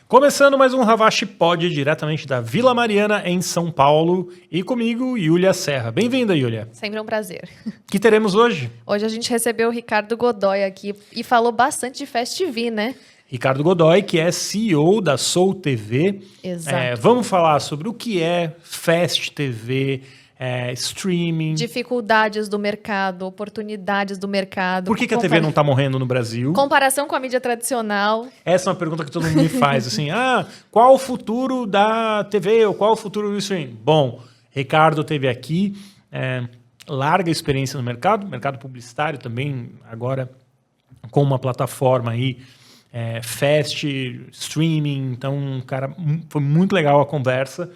Começando mais um Ravache Pod, diretamente da Vila Mariana, em São Paulo. E comigo, Yulia Serra. Bem-vinda, Yulia. Sempre um prazer. O que teremos hoje? Hoje a gente recebeu o Ricardo Godoy aqui e falou bastante de Fast TV, né? Ricardo Godoy, que é CEO da Soul TV. Exato. Vamos falar sobre o que é Fast TV, streaming. Dificuldades do mercado, oportunidades do mercado. Por que a TV não está morrendo no Brasil? Comparação com a mídia tradicional. Essa é uma pergunta que todo mundo me faz, assim, qual o futuro da TV ou qual o futuro do streaming? Bom, Ricardo teve aqui, larga experiência no mercado publicitário também, agora com uma plataforma aí, fast, streaming, então, cara, foi muito legal a conversa.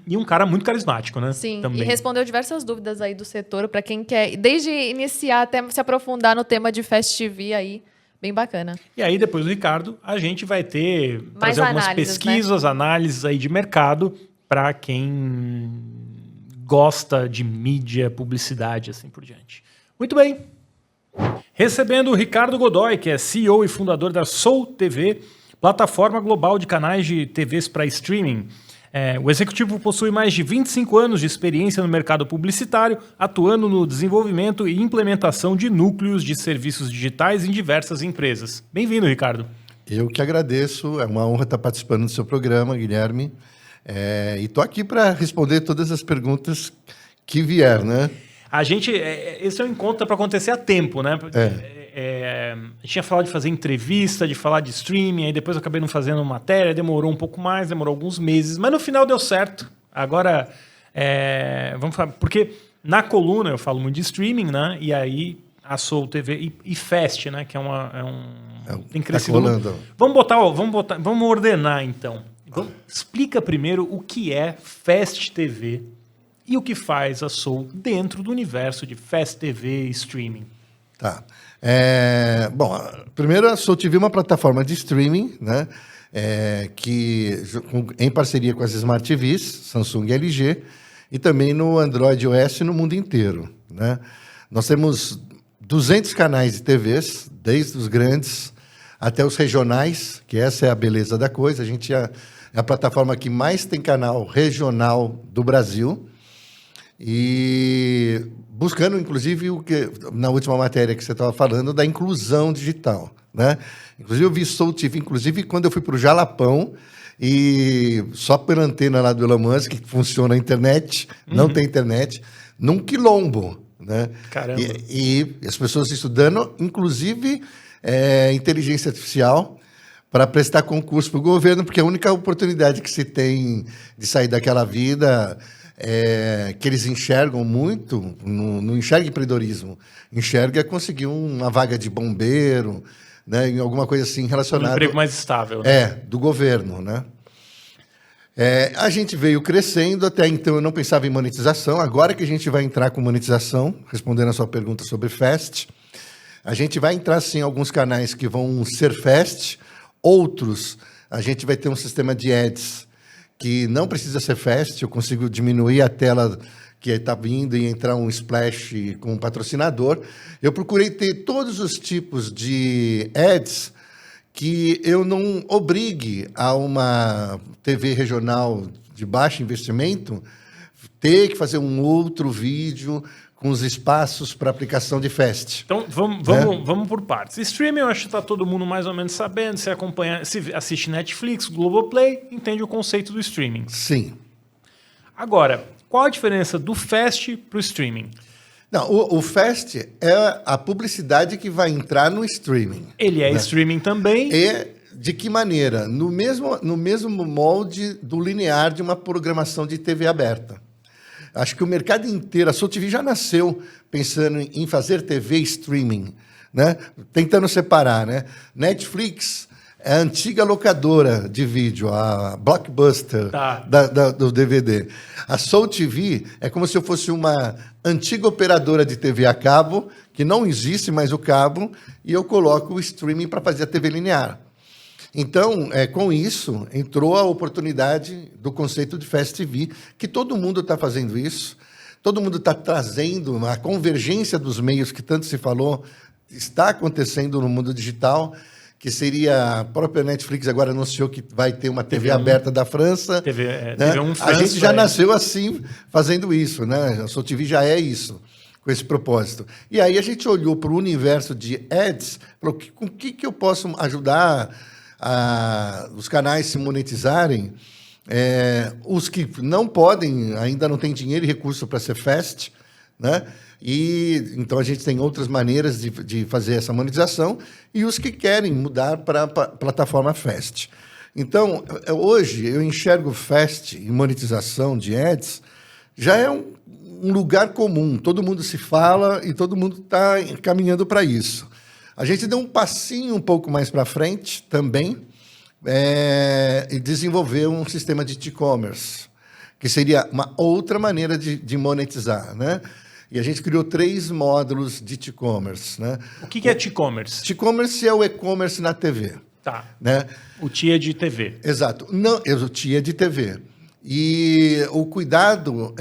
E um cara muito carismático, né? Sim, também. E respondeu diversas dúvidas aí do setor, para quem quer, desde iniciar até se aprofundar no tema de Fast TV aí, bem bacana. E aí, depois do Ricardo, a gente vai trazer algumas pesquisas, né? análises aí de mercado para quem gosta de mídia, publicidade, assim por diante. Muito bem. Recebendo o Ricardo Godoy, que é CEO e fundador da Soul TV, plataforma global de canais de TVs para streaming. O executivo possui mais de 25 anos de experiência no mercado publicitário, atuando no desenvolvimento e implementação de núcleos de serviços digitais em diversas empresas. Bem-vindo, Ricardo. Eu que agradeço, é uma honra estar participando do seu programa, Guilherme. E estou aqui para responder todas as perguntas que vier, né? A gente, esse é um encontro para acontecer a tempo, né? A gente tinha falado de fazer entrevista, de falar de streaming, aí depois eu acabei não fazendo matéria, demorou um pouco mais, demorou alguns meses, mas no final deu certo. Agora, vamos falar, porque na coluna eu falo muito de streaming, né? E aí a Soul TV e Fast, né? Que tem crescido. Vamos ordenar então. Explica primeiro o que é Fast TV e o que faz a Soul dentro do universo de Fast TV e streaming. Tá. Bom, primeiro a Soul TV é uma plataforma de streaming, né? Que em parceria com as Smart TVs, Samsung e LG, e também no Android OS no mundo inteiro, né? Nós temos 200 canais de TVs, desde os grandes até os regionais, que essa é a beleza da coisa. A gente é a plataforma que mais tem canal regional do Brasil. E buscando, inclusive, o que na última matéria que você estava falando, da inclusão digital, né? Inclusive, eu vi Soul TV, inclusive, quando eu fui para o Jalapão, e só pela antena lá do Elon Musk, que funciona a internet, não tem internet, num quilombo, né? Caramba. E as pessoas estudando, inclusive, inteligência artificial, para prestar concurso para o governo, porque a única oportunidade que se tem de sair daquela vida que eles enxergam muito, não enxerga empreendedorismo, enxerga conseguir uma vaga de bombeiro, né, em alguma coisa assim relacionada... Um emprego mais estável. Né? Do governo, né? A gente veio crescendo, até então eu não pensava em monetização, agora que a gente vai entrar com monetização, respondendo a sua pergunta sobre Fast, a gente vai entrar sim em alguns canais que vão ser Fast, outros a gente vai ter um sistema de ads que não precisa ser fast, eu consigo diminuir a tela que está vindo e entrar um splash com um patrocinador. Eu procurei ter todos os tipos de ads que eu não obrigue a uma TV regional de baixo investimento ter que fazer um outro vídeo com os espaços para aplicação de Fast. Então, vamos por partes. Streaming, eu acho que está todo mundo mais ou menos sabendo. Você acompanha, se assiste Netflix, Globoplay, entende o conceito do streaming. Sim. Agora, qual a diferença do Fast para o streaming? Não, o Fast é a publicidade que vai entrar no streaming. Ele é streaming também? De que maneira? No mesmo molde do linear de uma programação de TV aberta. Acho que o mercado inteiro, a Soul TV já nasceu pensando em fazer TV streaming, né? Tentando separar, né? Netflix é a antiga locadora de vídeo, a Blockbuster do DVD. A Soul TV é como se eu fosse uma antiga operadora de TV a cabo, que não existe mais o cabo, e eu coloco o streaming para fazer a TV linear. Então, com isso, entrou a oportunidade do conceito de Fast TV, que todo mundo está fazendo isso, todo mundo está trazendo a convergência dos meios que tanto se falou, está acontecendo no mundo digital, que seria a própria Netflix agora anunciou que vai ter uma TV TV1 aberta da França. TV, né? TV1 A França, gente já nasceu assim, fazendo isso, né? A Soul TV já é isso, com esse propósito. E aí a gente olhou para o universo de ads, falou, com o que eu posso ajudar os canais se monetizarem? Os que não podem, ainda não têm dinheiro e recurso para ser fast, né? E então a gente tem outras maneiras de fazer essa monetização, e os que querem mudar para a plataforma fast. Então, hoje eu enxergo fast e monetização de ads já é um lugar comum, todo mundo se fala e todo mundo está caminhando para isso. A gente deu um passinho um pouco mais para frente também, e desenvolveu um sistema de e-commerce, que seria uma outra maneira de monetizar, né? E a gente criou 3 módulos de e-commerce, né? O que é e-commerce? E-commerce é o e-commerce na TV. Tá. Né? O TIA de TV. Exato. Não, o TIA de TV. E o cuidado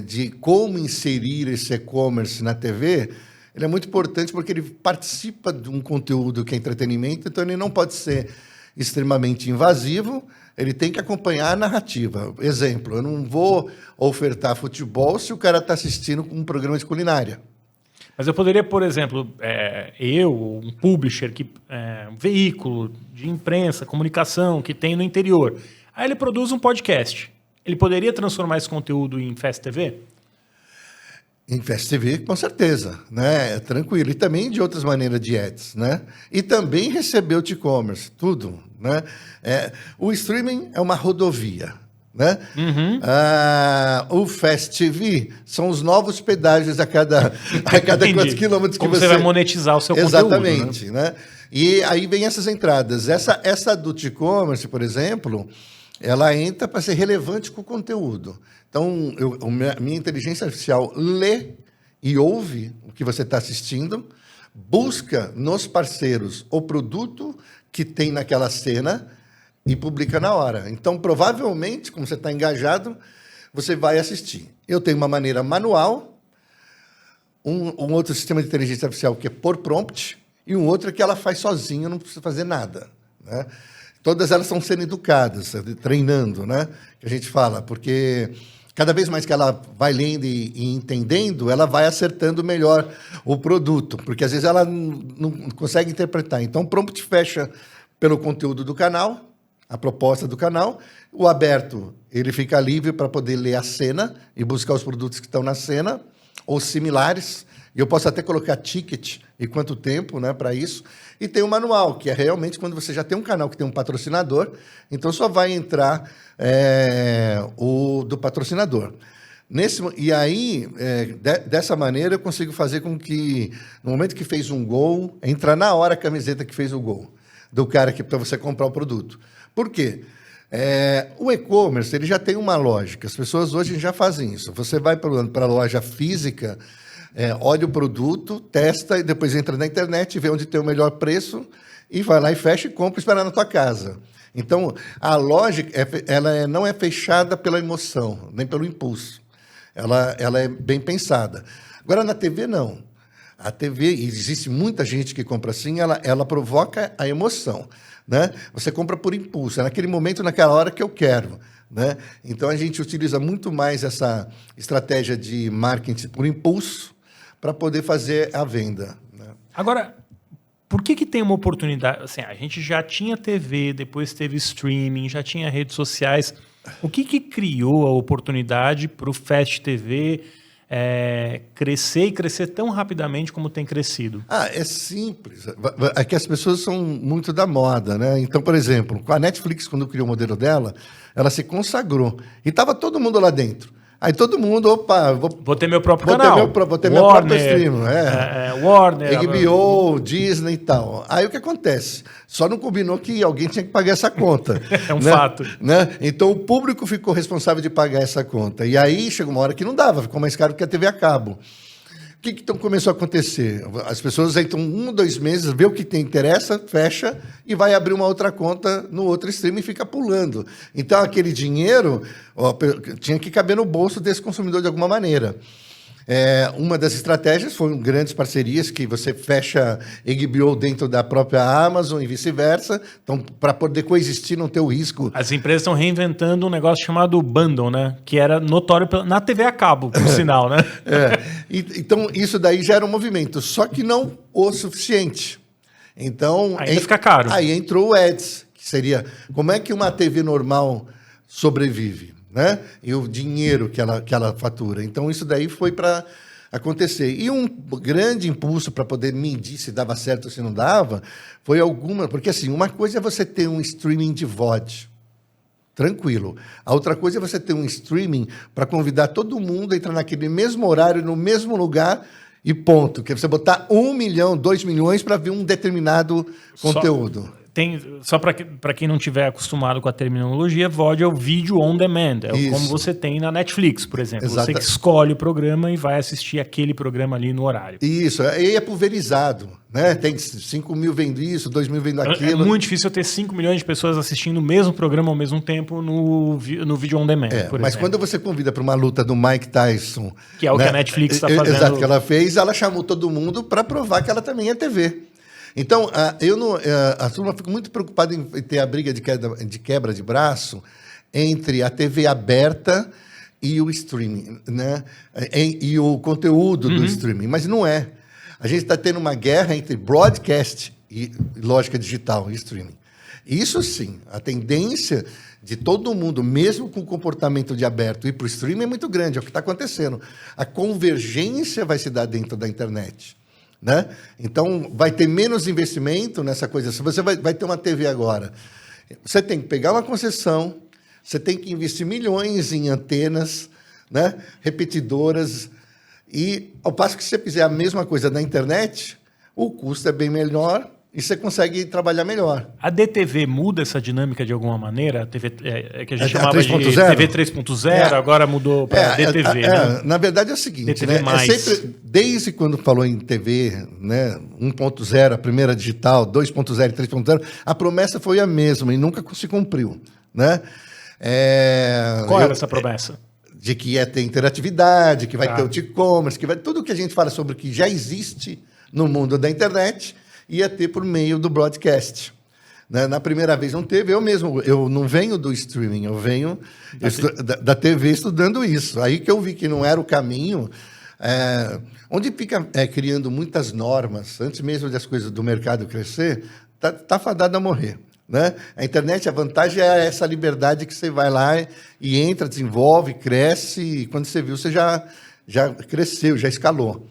de como inserir esse e-commerce na TV, ele é muito importante porque ele participa de um conteúdo que é entretenimento, então ele não pode ser extremamente invasivo, ele tem que acompanhar a narrativa. Exemplo, eu não vou ofertar futebol se o cara está assistindo um programa de culinária. Mas eu poderia, por exemplo, um publisher, um veículo de imprensa, comunicação que tem no interior, aí ele produz um podcast. Ele poderia transformar esse conteúdo em Fast TV? Em Fast TV, com certeza, né? Tranquilo. E também de outras maneiras de ads, né? E também recebeu o e-commerce, tudo, né? O streaming é uma rodovia, né? Uhum. O Fast TV são os novos pedágios a cada quantos quilômetros que você vai monetizar o seu conteúdo. Exatamente, né? E aí vem essas entradas. Essa do e-commerce, por exemplo, ela entra para ser relevante com o conteúdo. Então, minha inteligência artificial lê e ouve o que você está assistindo, busca nos parceiros o produto que tem naquela cena e publica na hora. Então, provavelmente, como você está engajado, você vai assistir. Eu tenho uma maneira manual, um outro sistema de inteligência artificial que é por prompt, e um outro que ela faz sozinha, não precisa fazer nada, né? Todas elas estão sendo educadas, treinando, né? Que a gente fala, porque cada vez mais que ela vai lendo e entendendo, ela vai acertando melhor o produto, porque às vezes ela não consegue interpretar. Então, o prompt fecha pelo conteúdo do canal, a proposta do canal. O aberto, ele fica livre para poder ler a cena e buscar os produtos que estão na cena, ou similares. E eu posso até colocar ticket e quanto tempo, né, para isso. E tem o manual, que é realmente quando você já tem um canal que tem um patrocinador, então só vai entrar o do patrocinador. E aí, dessa maneira, eu consigo fazer com que, no momento que fez um gol, entra na hora a camiseta que fez o gol, do cara para você comprar o produto. Por quê? O e-commerce ele já tem uma lógica, as pessoas hoje já fazem isso. Você vai para a loja física, olha o produto, testa e depois entra na internet, vê onde tem o melhor preço e vai lá e fecha e compra e espera na tua casa. Então, a lógica ela não é fechada pela emoção, nem pelo impulso. Ela é bem pensada. Agora, na TV, não. A TV, e existe muita gente que compra assim, ela provoca a emoção, né? Você compra por impulso, é naquele momento, naquela hora que eu quero, né? Então, a gente utiliza muito mais essa estratégia de marketing por impulso para poder fazer a venda, né? Agora, por que tem uma oportunidade? Assim, a gente já tinha TV, depois teve streaming, já tinha redes sociais. O que criou a oportunidade para o Fast TV crescer e crescer tão rapidamente como tem crescido? É simples. É que as pessoas são muito da moda, né? Então, por exemplo, com a Netflix, quando criou o modelo dela, ela se consagrou. E estava todo mundo lá dentro. Aí todo mundo, vou ter meu próprio canal. Vou ter meu próprio stream. Warner, HBO, Disney e tal. Aí o que acontece? Só não combinou que alguém tinha que pagar essa conta. É um fato. Né? Então o público ficou responsável de pagar essa conta. E aí chegou uma hora que não dava, ficou mais caro que a TV a cabo. O que então começou a acontecer? As pessoas entram 1 ou 2 meses, vê o que te interessa, fecha e vai abrir uma outra conta no outro stream e fica pulando. Então aquele dinheiro tinha que caber no bolso desse consumidor de alguma maneira. Uma das estratégias foram grandes parcerias que você fecha HBO dentro da própria Amazon e vice-versa. Então, para poder coexistir, não ter o risco. As empresas estão reinventando um negócio chamado bundle, né? Que era notório na TV a cabo, por sinal, né? Então, isso daí já era um movimento, só que não o suficiente. Então, ainda fica caro. Aí entrou o Ads, que seria como é que uma TV normal sobrevive, né? E o dinheiro que ela fatura. Então, isso daí foi para acontecer. E um grande impulso para poder medir se dava certo ou se não dava, foi porque assim, uma coisa é você ter um streaming de VOD, tranquilo. A outra coisa é você ter um streaming para convidar todo mundo a entrar naquele mesmo horário, no mesmo lugar e ponto. Que é você botar 1 milhão, 2 milhões para ver um determinado conteúdo. Só para quem não tiver acostumado com a terminologia, VOD é o vídeo on demand. Como você tem na Netflix, por exemplo. Você que escolhe o programa e vai assistir aquele programa ali no horário. Isso, aí é pulverizado, né? Tem 5 mil vendo isso, 2 mil vendo aquilo. É muito difícil eu ter 5 milhões de pessoas assistindo o mesmo programa ao mesmo tempo no vídeo on demand, por mas exemplo. quando você convida para uma luta do Mike Tyson... Que é o que a Netflix está fazendo. Exato, que ela fez, ela chamou todo mundo para provar que ela também é TV. Então, a turma fica muito preocupada em ter a briga de quebra de braço entre a TV aberta e o streaming, né? E o conteúdo do streaming, mas não é. A gente está tendo uma guerra entre broadcast e lógica digital e streaming. Isso sim, a tendência de todo mundo, mesmo com o comportamento de aberto, ir para o streaming é muito grande, é o que está acontecendo. A convergência vai se dar dentro da internet. Né? Então, vai ter menos investimento nessa coisa. Se você vai ter uma TV agora, você tem que pegar uma concessão, você tem que investir milhões em antenas, né? Repetidoras, e ao passo que se você fizer a mesma coisa na internet, o custo é bem menor e você consegue trabalhar melhor. A DTV muda essa dinâmica de alguma maneira? A TV, que a gente A chamava 3.0? de TV 3.0, agora mudou para DTV. Né? Na verdade é o seguinte, DTV+. né? Sempre, desde quando falou em TV, né? 1.0, a primeira digital, 2.0 e 3.0, a promessa foi a mesma e nunca se cumpriu. Né? Qual era essa promessa? De que ia ter interatividade, que vai ter o e-commerce, que vai tudo que a gente fala sobre o que já existe no mundo da internet, ia ter por meio do broadcast. Né? Na primeira vez não teve, eu não venho do streaming, eu venho da TV estudando isso. Aí que eu vi que não era o caminho, onde fica criando muitas normas, antes mesmo das coisas do mercado crescer, tá fadado a morrer. Né? A internet, a vantagem é essa liberdade que você vai lá e entra, desenvolve, cresce, e quando você viu, você já cresceu, já escalou.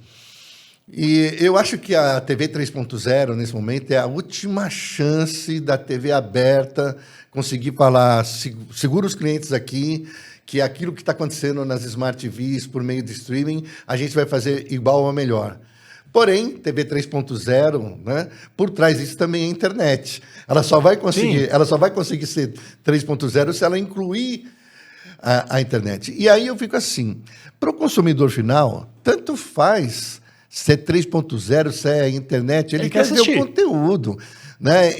E eu acho que a TV 3.0, nesse momento, é a última chance da TV aberta conseguir falar, segura os clientes aqui, que aquilo que está acontecendo nas Smart TVs, por meio de streaming, a gente vai fazer igual ou melhor. Porém, TV 3.0, né, por trás disso também é a internet. Ela só vai conseguir ser 3.0 se ela incluir a internet. E aí eu fico assim, para o consumidor final, tanto faz se é 3.0, se é a internet, ele quer ver o conteúdo. Né?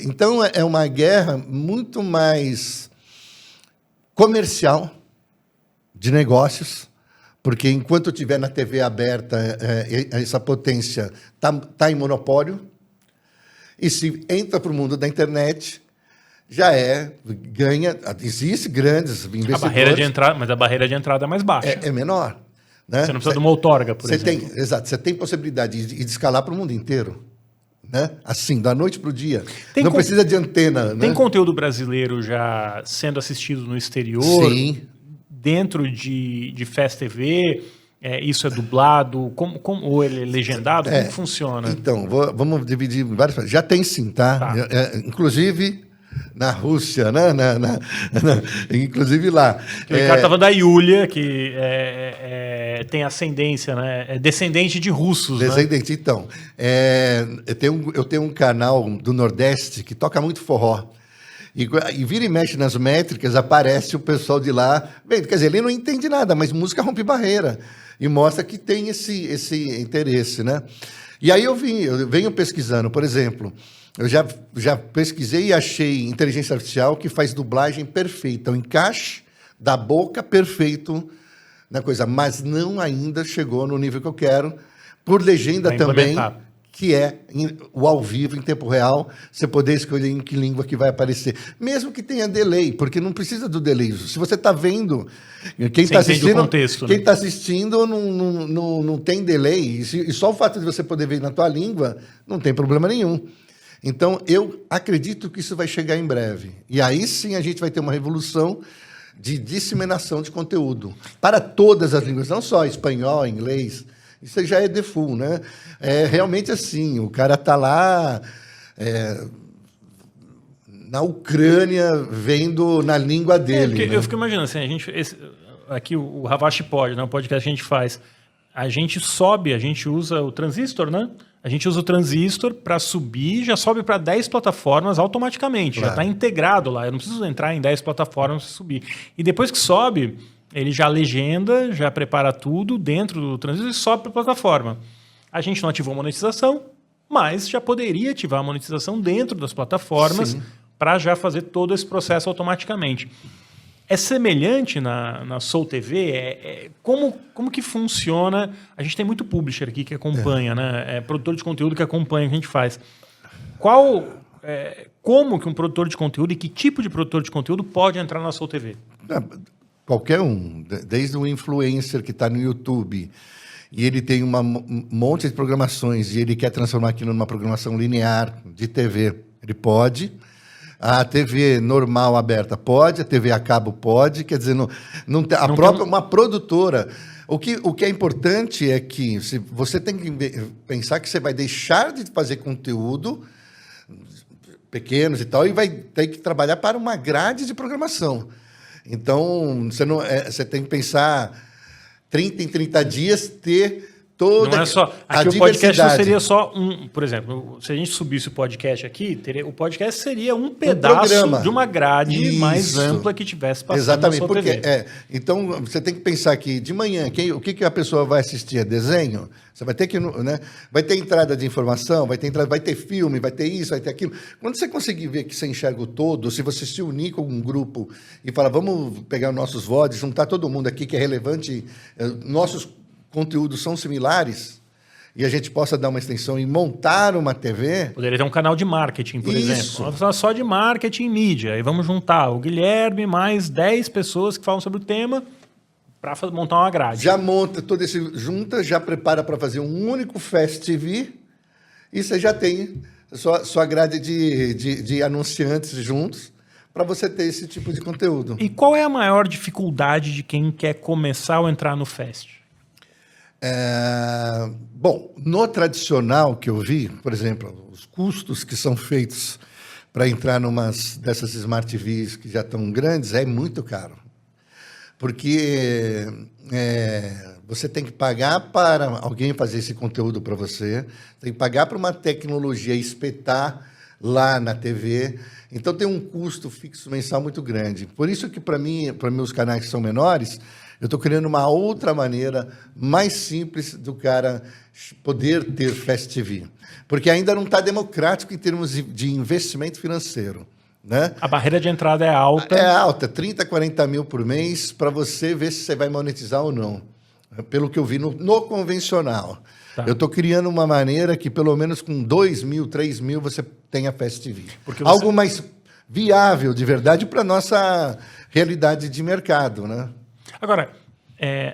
Então, é uma guerra muito mais comercial, de negócios, porque enquanto tiver na TV aberta, essa potência tá em monopólio, e se entra para o mundo da internet, ganha, existe grandes investidores. Mas a barreira de entrada é mais baixa. É menor. Né? Você não precisa de uma outorga, por exemplo. Exato, você tem possibilidade de escalar para o mundo inteiro. Né? Assim, da noite para o dia. Não precisa de antena. Tem né? conteúdo brasileiro já sendo assistido no exterior? Sim. Dentro de Fast TV? Isso é dublado? Ou ele é legendado? Como funciona? Então, vamos dividir em várias... Já tem sim, tá? Inclusive... Na Rússia, né? Inclusive lá. O Ricardo estava falando da Yulia, que tem ascendência, né? É descendente de russos. Descendente, né? Então. Eu tenho um canal do Nordeste que toca muito forró. E vira e mexe nas métricas, aparece o pessoal de lá. Bem, quer dizer, ele não entende nada, mas música rompe barreira. E mostra que tem esse interesse, né? E aí eu venho pesquisando, por exemplo... Eu já pesquisei e achei inteligência artificial que faz dublagem perfeita, o encaixe da boca perfeito na coisa, mas não ainda chegou no nível que eu quero, por legenda também, que é o ao vivo, em tempo real, você poder escolher em que língua que vai aparecer. Mesmo que tenha delay, porque não precisa do delay. Se você está vendo, quem está assistindo, contexto, quem está assistindo não tem delay. E só o fato de você poder ver na tua língua, não tem problema nenhum. Então, eu acredito que isso vai chegar em breve. E aí sim a gente vai ter uma revolução de disseminação de conteúdo para todas as línguas, não só espanhol, inglês. Isso já é default, né? É realmente assim, o cara está lá na Ucrânia vendo na língua dele. Eu fico imaginando, assim, aqui o Ravache Pod, né, o podcast que a gente faz, a gente usa o transistor, né? A gente usa o transistor para subir, já sobe para 10 plataformas automaticamente, já está integrado lá, eu não preciso entrar em 10 plataformas para subir. E depois que sobe, ele já legenda, já prepara tudo dentro do transistor e sobe para a plataforma. A gente não ativou a monetização, mas já poderia ativar a monetização dentro das plataformas para já fazer todo esse processo automaticamente. É semelhante na Soul TV? Como que funciona? A gente tem muito publisher aqui que acompanha, né? Produtor de conteúdo que acompanha o que a gente faz. Como que um produtor de conteúdo e que tipo de produtor de conteúdo pode entrar na Soul TV? Qualquer um, desde o influencer que está no YouTube e ele tem um monte de programações e ele quer transformar aquilo numa programação linear de TV, ele pode. A TV normal aberta pode, a TV a cabo pode, quer dizer, uma produtora. O que é importante é que você tem que pensar que você vai deixar de fazer conteúdo pequenos e tal e vai ter que trabalhar para uma grade de programação. Então, você tem que pensar 30 em 30 dias ter toda não é só, aqui o podcast não seria só por exemplo, se a gente subisse o podcast aqui, o podcast seria um pedaço de uma grade mais ampla que tivesse passando. Exatamente, na sua porque TV. Então você tem que pensar que de manhã, o que a pessoa vai assistir? É desenho? Você vai ter que, né? Vai ter entrada de informação, vai ter filme, vai ter isso, vai ter aquilo. Quando você conseguir ver que você enxerga o todo, se você se unir com um grupo e falar, vamos pegar nossos VODs, juntar todo mundo aqui que é relevante, nossos conteúdos são similares e a gente possa dar uma extensão e montar uma TV... Poderia ter um canal de marketing, por exemplo. Só de marketing e mídia. Aí vamos juntar o Guilherme mais 10 pessoas que falam sobre o tema para montar uma grade. Já monta todo esse... já prepara para fazer um único Fast TV e você já tem sua grade de anunciantes juntos para você ter esse tipo de conteúdo. E qual é a maior dificuldade de quem quer começar ou entrar no Fast? Bom, no tradicional que eu vi, por exemplo, os custos que são feitos para entrar dessas Smart TVs que já estão grandes é muito caro. Porque você tem que pagar para alguém fazer esse conteúdo para você, tem que pagar para uma tecnologia espetar lá na TV. Então tem um custo fixo mensal muito grande. Por isso que para meus canais que são menores, eu estou criando uma outra maneira mais simples do cara poder ter Fast TV. Porque ainda não está democrático em termos de investimento financeiro. Né? A barreira de entrada é alta. É alta, 30, 40 mil por mês para você ver se você vai monetizar ou não. Pelo que eu vi no convencional. Tá. Eu estou criando uma maneira que pelo menos com 2 mil, 3 mil você tenha Fast TV. Algo mais viável de verdade para a nossa realidade de mercado, né? Agora,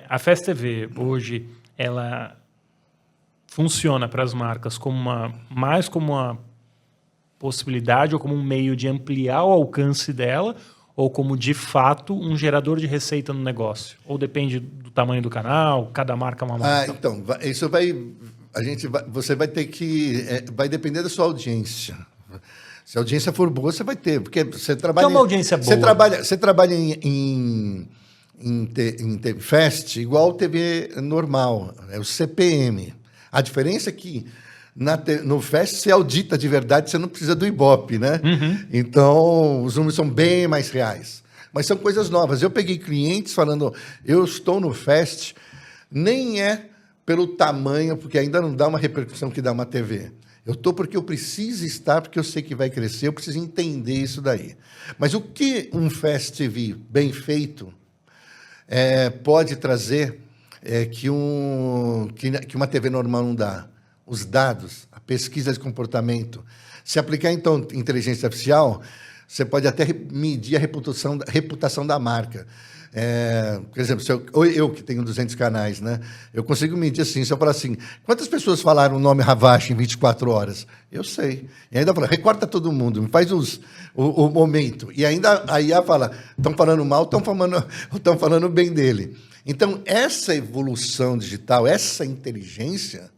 a Fast TV hoje, ela funciona para as marcas mais como uma possibilidade ou como um meio de ampliar o alcance dela ou como, de fato, um gerador de receita no negócio? Ou depende do tamanho do canal, cada marca é uma marca? Então, isso você vai ter que... vai depender da sua audiência. Se a audiência for boa, você vai ter. Porque você trabalha... Que é uma audiência boa? Você trabalha em TV Fast igual TV normal, é o CPM. A diferença é que no Fast você audita de verdade, você não precisa do Ibope, né? Uhum. Então, os números são bem mais reais. Mas são coisas novas. Eu peguei clientes falando, eu estou no Fast, nem é pelo tamanho, porque ainda não dá uma repercussão que dá uma TV. Eu estou porque eu preciso estar, porque eu sei que vai crescer, eu preciso entender isso daí. Mas o que um Fast TV bem feito pode trazer que uma TV normal não dá. Os dados, a pesquisa de comportamento. Se aplicar, então, inteligência artificial, você pode até medir a reputação da marca. Por exemplo, eu que tenho 200 canais, né? Eu consigo medir assim, se eu falar assim, quantas pessoas falaram o nome Ravache em 24 horas? Eu sei. E ainda fala, recorta todo mundo, me faz o momento. E ainda a IA fala, estão falando mal, estão falando bem dele. Então, essa evolução digital, essa inteligência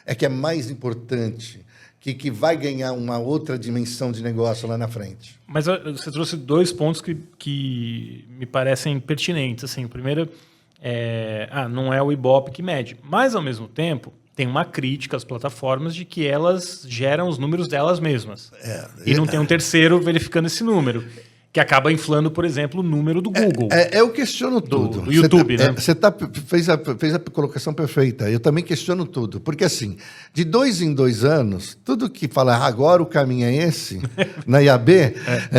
é que é mais importante, que vai ganhar uma outra dimensão de negócio lá na frente. Mas você trouxe 2 pontos que me parecem pertinentes. Assim, o primeiro não é o Ibope que mede, mas, ao mesmo tempo, tem uma crítica às plataformas de que elas geram os números delas mesmas. E não tem um terceiro verificando esse número, que acaba inflando, por exemplo, o número do Google. Eu questiono tudo. Do YouTube, né? Você fez a colocação perfeita. Eu também questiono tudo. Porque, assim, de 2 em 2 anos, tudo que fala agora o caminho é esse, na IAB,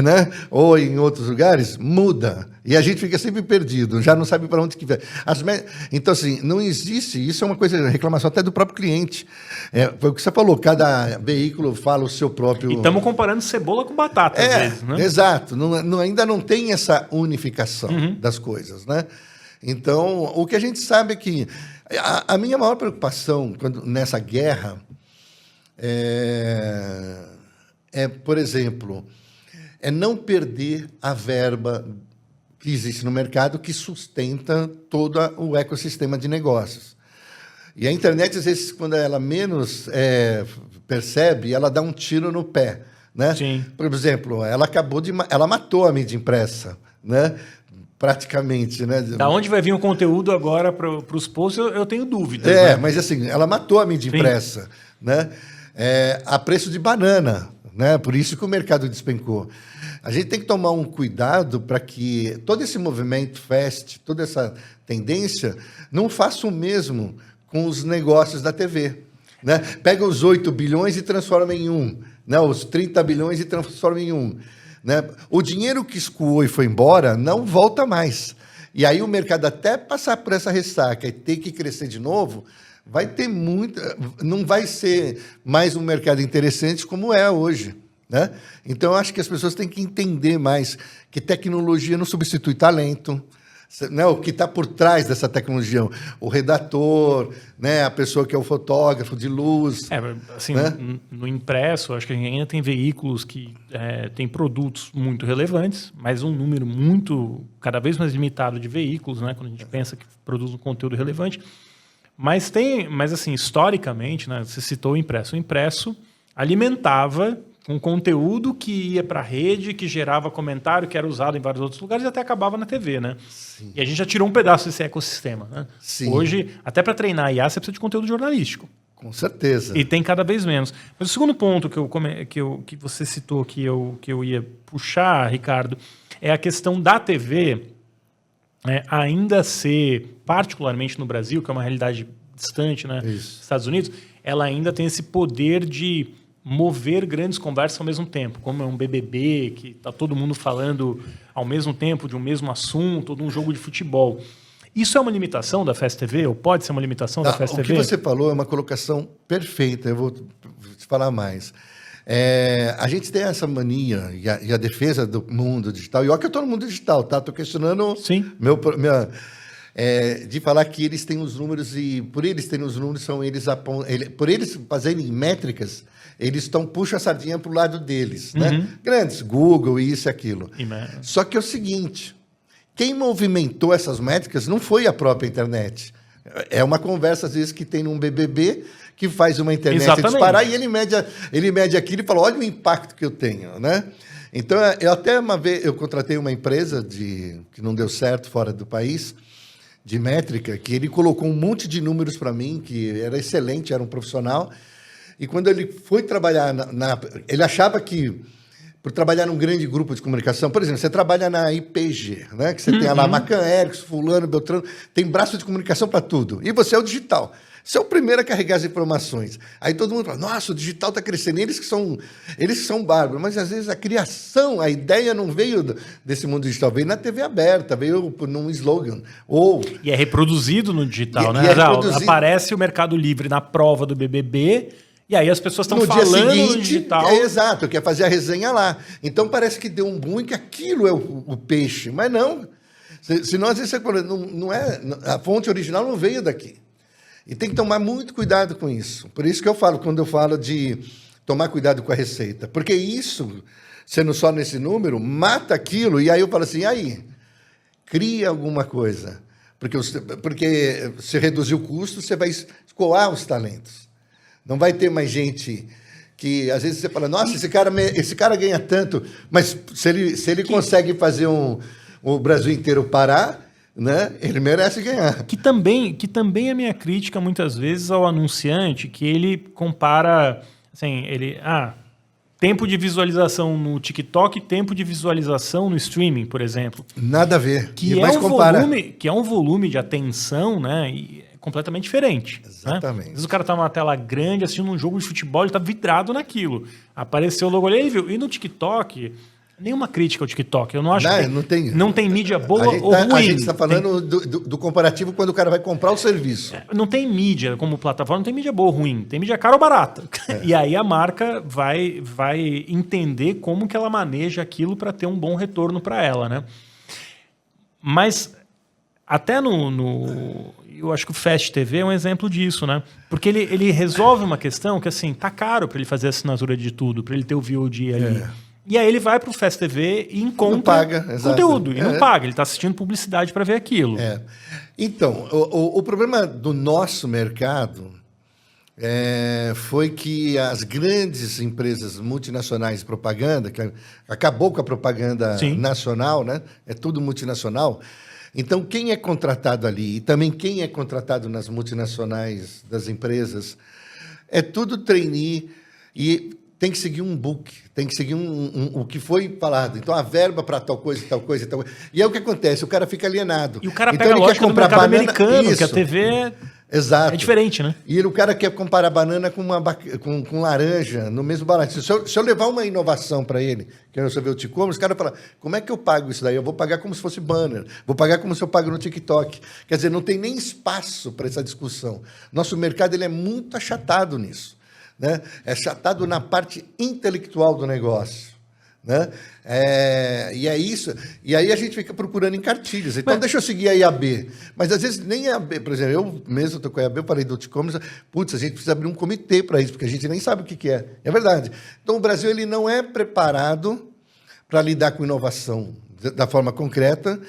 né? Ou em outros lugares, muda. E a gente fica sempre perdido, já não sabe para onde que vai. Então, assim, não existe... Isso é uma coisa, reclamação até do próprio cliente. Foi o que você falou, cada veículo fala o seu próprio... E estamos comparando cebola com batata, às vezes, né? Exato. Ainda não tem essa unificação das coisas, né? Então, o que a gente sabe é que a minha maior preocupação nessa guerra por exemplo, não perder a verba que existe no mercado que sustenta todo o ecossistema de negócios. E a internet, às vezes, quando ela menos percebe, ela dá um tiro no pé. Né? Sim. Por exemplo, ela matou a mídia impressa, né? Praticamente. Né? Da onde vai vir o conteúdo agora para os posts, eu tenho dúvidas. Né? Mas assim, ela matou a mídia impressa, né? A preço de banana, né? Por isso que o mercado despencou. A gente tem que tomar um cuidado para que todo esse movimento fast, toda essa tendência, não faça o mesmo com os negócios da TV. Né? Pega os 8 bilhões e transforma em 1. Né? Os 30 bilhões e transforma em 1. Né? O dinheiro que escoou e foi embora não volta mais. E aí o mercado, até passar por essa ressaca e ter que crescer de novo, vai ter não vai ser mais um mercado interessante como é hoje. Né? Então, eu acho que as pessoas têm que entender mais que tecnologia não substitui talento. Né, o que está por trás dessa tecnologia, o redator, né, a pessoa que é o fotógrafo de luz. Assim, né? No impresso, acho que ainda tem veículos que têm produtos muito relevantes, mas um número cada vez mais limitado de veículos, né, quando a gente pensa que produz um conteúdo relevante. Mas assim, historicamente, né, você citou o impresso. O impresso alimentava um conteúdo que ia para a rede, que gerava comentário, que era usado em vários outros lugares e até acabava na TV, né? Sim. E a gente já tirou um pedaço desse ecossistema, né? Sim. Hoje, até para treinar a IA, você precisa de conteúdo jornalístico. Com certeza. E tem cada vez menos. Mas o segundo ponto que você citou que eu ia puxar, Ricardo, é a questão da TV ainda ser, particularmente no Brasil, que é uma realidade distante, né? Isso. Estados Unidos, ela ainda tem esse poder de mover grandes conversas ao mesmo tempo, como é um BBB, que está todo mundo falando ao mesmo tempo de um mesmo assunto, ou de um jogo de futebol. Isso é uma limitação da Fast TV, ou pode ser uma limitação da Fast TV? O que você falou é uma colocação perfeita, eu vou te falar mais. A gente tem essa mania e a defesa do mundo digital, e olha que eu estou no mundo digital, tá? Estou questionando de falar que eles têm os números, e por eles terem os números, por eles fazerem métricas, eles puxam a sardinha para o lado deles. Né? Grandes, Google, isso e aquilo. Só que é o seguinte, quem movimentou essas métricas não foi a própria internet. É uma conversa, às vezes, que tem num BBB, que faz uma internet disparar, e ele mede aquilo e fala, olha o impacto que eu tenho. Né? Então, uma vez eu contratei uma empresa que não deu certo fora do país, de métrica, que ele colocou um monte de números para mim, que era excelente, era um profissional. E quando ele foi trabalhar ele achava que, por trabalhar num grande grupo de comunicação, por exemplo, você trabalha na IPG, né? Que você tem lá Macan, Erickson, fulano, Beltrano, tem braço de comunicação para tudo. E você é o digital. Você é o primeiro a carregar as informações. Aí todo mundo fala, nossa, o digital está crescendo, eles que são bárbaros. Mas às vezes a criação, a ideia não veio desse mundo digital, veio na TV aberta, veio num slogan. E é reproduzido no digital, né? Aparece o Mercado Livre na prova do BBB, e aí as pessoas estão falando dia seguinte, no digital. Exato, quer fazer a resenha lá. Então parece que deu um boom e que aquilo é o peixe, mas não. Senão, às vezes, não é, a fonte original não veio daqui. E tem que tomar muito cuidado com isso. Por isso que eu falo, quando eu falo de tomar cuidado com a receita. Porque isso, sendo só nesse número, mata aquilo. E aí eu falo assim, aí, cria alguma coisa. Porque se reduzir o custo, você vai escoar os talentos. Não vai ter mais gente que, às vezes, você fala, nossa, esse cara ganha tanto. Mas se ele consegue fazer o Brasil inteiro parar, né? Ele merece ganhar. Que também é minha crítica, muitas vezes, ao anunciante, que ele compara, assim, tempo de visualização no TikTok, tempo de visualização no streaming, por exemplo. Nada a ver. Que é um volume de atenção, né? Completamente diferente. Exatamente. Né? Às vezes o cara tá numa tela grande assistindo um jogo de futebol, ele tá vidrado naquilo. Apareceu o logo ali, ele viu. E no TikTok, nenhuma crítica ao TikTok. Eu não acho que não tem mídia boa ou ruim. A gente está falando do comparativo quando o cara vai comprar o serviço. Não tem mídia como plataforma, não tem mídia boa ou ruim. Tem mídia cara ou barata. E aí a marca vai entender como que ela maneja aquilo para ter um bom retorno para ela, né? Mas até eu acho que o Fast TV é um exemplo disso, né? Porque ele resolve uma questão que, assim, tá caro para ele fazer a assinatura de tudo, para ele ter o VOD ali. E aí ele vai para o Fast TV e encontra conteúdo. E não paga, ele está assistindo publicidade para ver aquilo. Então, o problema do nosso mercado foi que as grandes empresas multinacionais de propaganda, que acabou com a propaganda nacional, né? É tudo multinacional. Então, quem é contratado ali e também quem é contratado nas multinacionais das empresas, é tudo trainee e tem que seguir um book, tem que seguir o que foi falado. Então, a verba para tal coisa, tal coisa, tal coisa. E é o que acontece, o cara fica alienado. E o cara então, pega a lógica do mercado americano, isso. Que a TV é diferente, né? E o cara quer comparar banana com laranja no mesmo balanço. Se eu levar uma inovação para ele, que eu ver o e-commerce, o cara fala, como é que eu pago isso daí? Eu vou pagar como se fosse banner, vou pagar como se eu pago no TikTok. Quer dizer, não tem nem espaço para essa discussão. Nosso mercado ele é muito achatado nisso. Né? É achatado na parte intelectual do negócio. Né? E é isso. E aí a gente fica procurando em cartilhas. Então, deixa eu seguir a IAB. Mas, às vezes, nem a IAB. Por exemplo, eu mesmo estou com a IAB, eu falei do e-commerce. Putz, a gente precisa abrir um comitê para isso, porque a gente nem sabe o que é. É verdade. Então, o Brasil ele não é preparado para lidar com inovação da forma concreta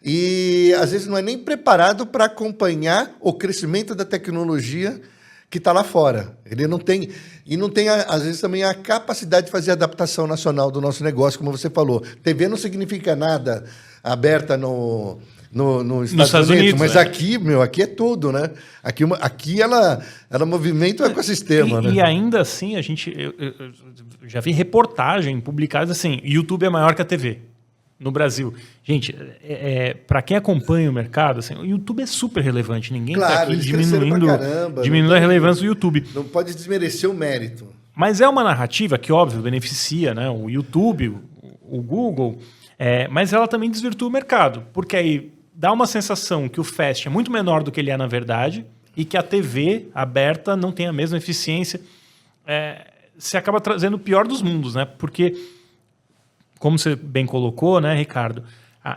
e, às vezes, não é nem preparado para acompanhar o crescimento da tecnologia que está lá fora. Ele não tem, e não tem, às vezes, também a capacidade de fazer adaptação nacional do nosso negócio, como você falou. TV não significa nada aberta nos Estados Unidos, mas aqui é tudo, né? Aqui ela movimenta o ecossistema, né? E ainda assim, eu já vi reportagem publicada assim, YouTube é maior que a TV. No Brasil. Gente, para quem acompanha o mercado, assim, o YouTube é super relevante. Ninguém está aqui diminuindo a relevância do YouTube. Não pode desmerecer o mérito. Mas é uma narrativa que, óbvio, beneficia, né, o YouTube, o Google, mas ela também desvirtua o mercado. Porque aí dá uma sensação que o Fast é muito menor do que ele é na verdade e que a TV aberta não tem a mesma eficiência. Você acaba trazendo o pior dos mundos, né? Porque como você bem colocou, né, Ricardo?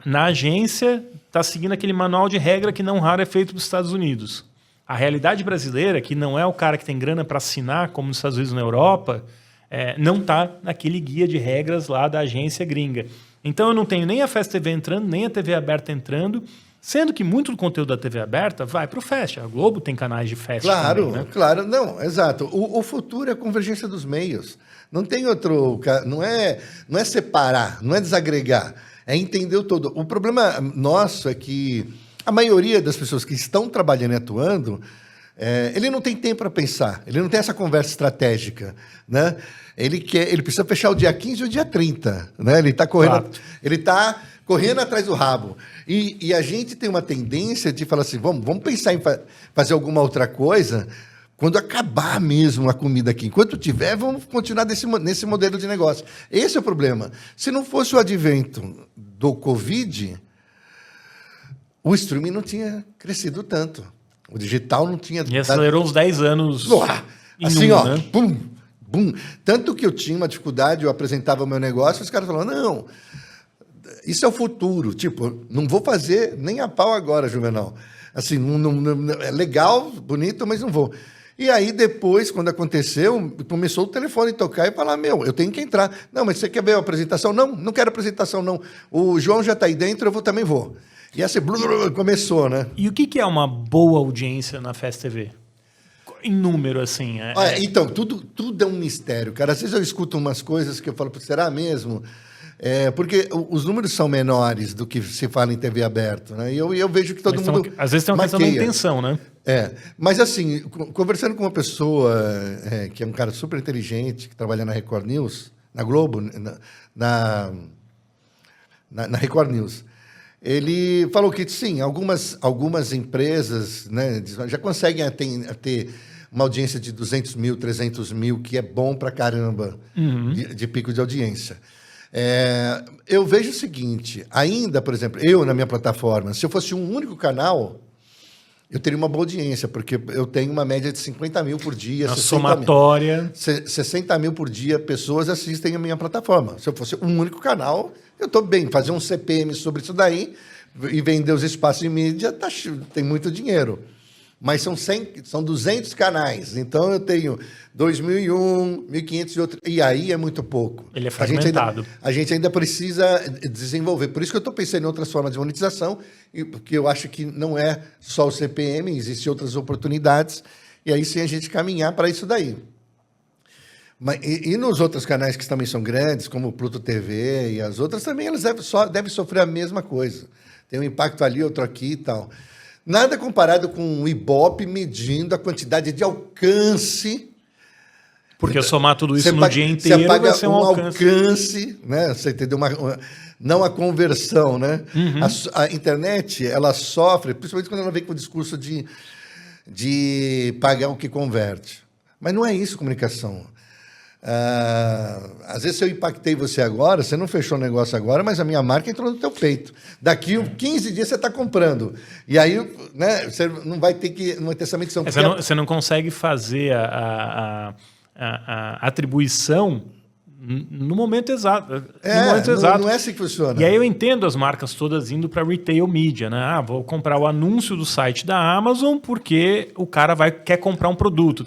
Na agência está seguindo aquele manual de regra que não raro é feito para os Estados Unidos. A realidade brasileira, que não é o cara que tem grana para assinar, como nos Estados Unidos e na Europa, não está naquele guia de regras lá da agência gringa. Então eu não tenho nem a Fast TV entrando, nem a TV aberta entrando, sendo que muito do conteúdo da TV aberta vai para o Fast. A Globo tem canais de Fast também, né? Claro. Não, exato. O futuro é a convergência dos meios. Não tem outro... Não é separar, não é desagregar. É entender o todo. O problema nosso é que a maioria das pessoas que estão trabalhando e atuando Ele não tem tempo para pensar, ele não tem essa conversa estratégica, né? Ele precisa fechar o dia 15 ou o dia 30, né? Ele está correndo atrás do rabo. E a gente tem uma tendência de falar assim, vamos pensar em fazer alguma outra coisa quando acabar mesmo a comida aqui. Enquanto tiver, vamos continuar nesse modelo de negócio. Esse é o problema. Se não fosse o advento do Covid, o streaming não tinha crescido tanto. O digital não tinha... E acelerou uns 10 anos. Assim, ó, né? Pum, bum. Tanto que eu tinha uma dificuldade, eu apresentava o meu negócio, os caras falavam, não, isso é o futuro. Tipo, não vou fazer nem a pau agora, Juvenal. Assim, é legal, bonito, mas não vou. E aí, depois, quando aconteceu, começou o telefone a tocar e falar, eu tenho que entrar. Não, mas você quer ver a apresentação? Não quero apresentação, não. O João já está aí dentro, eu também vou. E assim, começou, né? E o que é uma boa audiência na Fast TV? Em número, assim. Então, tudo é um mistério, cara. Às vezes eu escuto umas coisas que eu falo, será mesmo? Porque os números são menores do que se fala em TV aberta, né? E eu vejo que todo mundo... Às vezes tem uma questão da intenção, né? Mas assim, conversando com uma pessoa que é um cara super inteligente, que trabalha na Record News, na Globo, na Record News, ele falou que, sim, algumas empresas, né, já conseguem ter uma audiência de 200 mil, 300 mil, que é bom pra caramba de pico de audiência. Eu vejo o seguinte, ainda, por exemplo, eu na minha plataforma, se eu fosse um único canal, eu teria uma boa audiência, porque eu tenho uma média de 50 mil por dia. Na somatória. 60 mil por dia pessoas assistem a minha plataforma. Se eu fosse um único canal, eu estou bem. Fazer um CPM sobre isso daí e vender os espaços de mídia, tem muito dinheiro. Mas são 200 canais. Então, eu tenho 2001, 1.500 e outros. E aí é muito pouco. Ele é fragmentado. A gente ainda precisa desenvolver. Por isso que eu estou pensando em outras formas de monetização, porque eu acho que não é só o CPM, existem outras oportunidades. E aí sim a gente caminhar para isso daí. E nos outros canais que também são grandes, como o Pluto TV e as outras, também elas devem sofrer a mesma coisa. Tem um impacto ali, outro aqui e tal. Nada comparado com o Ibope medindo a quantidade de alcance. Porque somar tudo isso no dia inteiro vai ser um alcance, né? Você entendeu? Não a conversão, né? A internet, ela sofre, principalmente quando ela vem com o discurso de pagar o que converte. Mas não é isso comunicação. Às vezes, se eu impactei você agora, você não fechou o negócio agora, mas a minha marca entrou no teu peito. Daqui 15 dias você está comprando. E aí, né, você não vai ter essa medição. Você não consegue fazer a atribuição no momento exato. Não é assim que funciona. E aí eu entendo as marcas todas indo para retail media, né? Vou comprar o anúncio do site da Amazon porque o cara quer comprar um produto.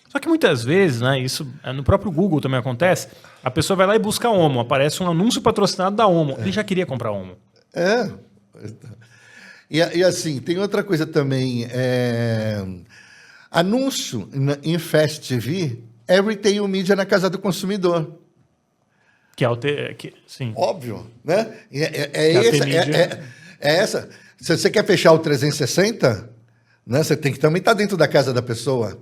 Só que muitas vezes, né, isso no próprio Google também acontece, a pessoa vai lá e busca Omo, aparece um anúncio patrocinado da Omo. Ele já queria comprar Omo. E assim, tem outra coisa também. Anúncio em Fast TV é retail media na casa do consumidor. Sim. Óbvio, né? Essa. Se você quer fechar o 360, né, você tem que também estar dentro da casa da pessoa.